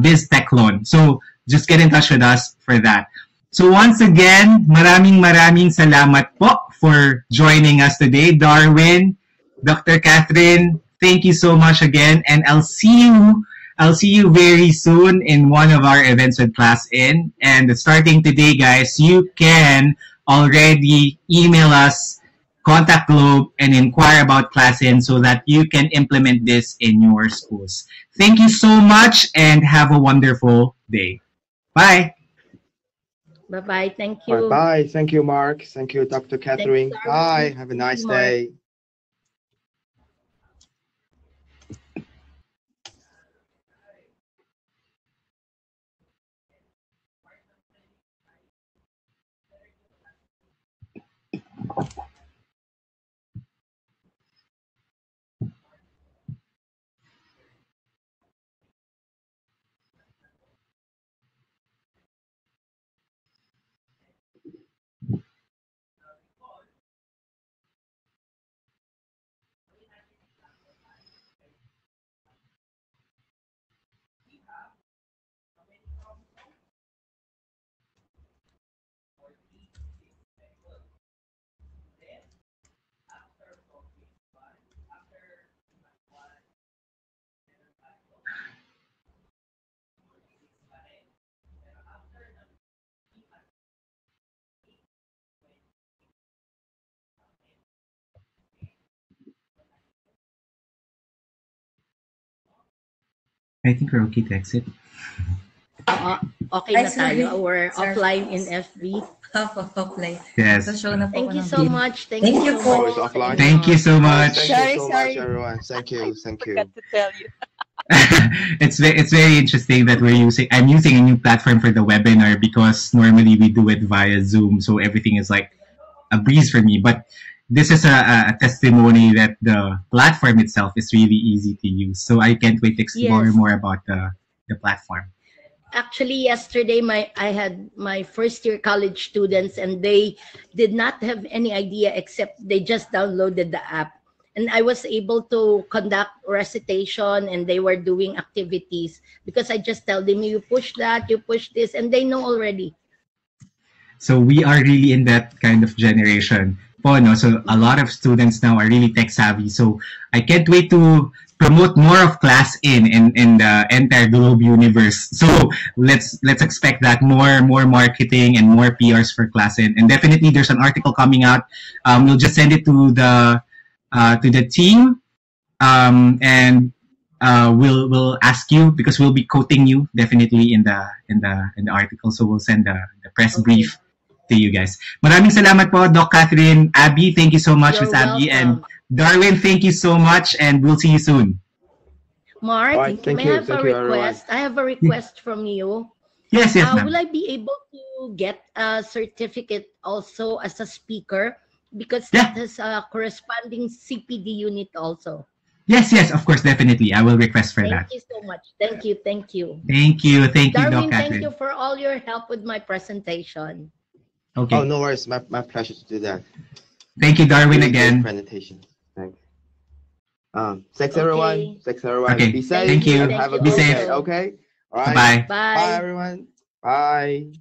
Biz Tech Loan. So just get in touch with us for that. So once again, maraming salamat po for joining us today. Darwin, Dr. Catherine, thank you so much again, and I'll see you very soon in one of our events with ClassIn. And starting today, guys, you can already email us, contact Globe, and inquire about ClassIn so that you can implement this in your schools. Thank you so much and have a wonderful day. Bye. Bye-bye. Thank you. Bye. Thank you, Mark. Thank you, Dr. Catherine. Thanks, Bye. Darwin. Have a nice Mark. day. I think we're okay to exit. Okay na tayo. We're offline in FB. Offline. Yes. Thank you so much. Thank Thank you you so po. much. It's offline. Thank you so much. Thank you so much, everyone. Thank you. Thank you. Forgot to tell you. It's very interesting that I'm using a new platform for the webinar because normally we do it via Zoom, so everything is like a breeze for me. But this is a testimony that the platform itself is really easy to use. So I can't wait to explore more about the platform. Actually, yesterday I had my first year college students, and they did not have any idea except they just downloaded the app. And I was able to conduct recitation, and they were doing activities because I just tell them, you push that, you push this, and they know already. So we are really in that kind of generation. So a lot of students now are really tech savvy. So I can't wait to promote more of ClassIn in the entire Globe universe. So let's expect that more marketing and more PRs for ClassIn. And definitely there's an article coming out. We'll just send it to the team, and we'll ask you because we'll be quoting you definitely in the article. So we'll send the press brief to you guys. Maraming salamat po, Doc Catherine. Abby, thank you so much, Miss Abby. And Darwin, thank you so much, and we'll see you soon. Mark, right, may I have a request? I have a request from you. Yes, ma'am. Will I be able to get a certificate also as a speaker? Because that has a corresponding CPD unit also. Yes, of course, definitely. I will request for that. Thank you so much. Thank you. Thank you, Doc Darwin, Catherine. thank you for all your help with my presentation. Okay. Oh, no worries. My pleasure to do that. Thank you, Darwin, Really again. Presentation. Thanks. Thanks, everyone. Thanks, everyone. Okay. Be safe. Thank you. Have a Be good safe. day. Okay. All right. Bye. Bye. Bye, everyone. Bye.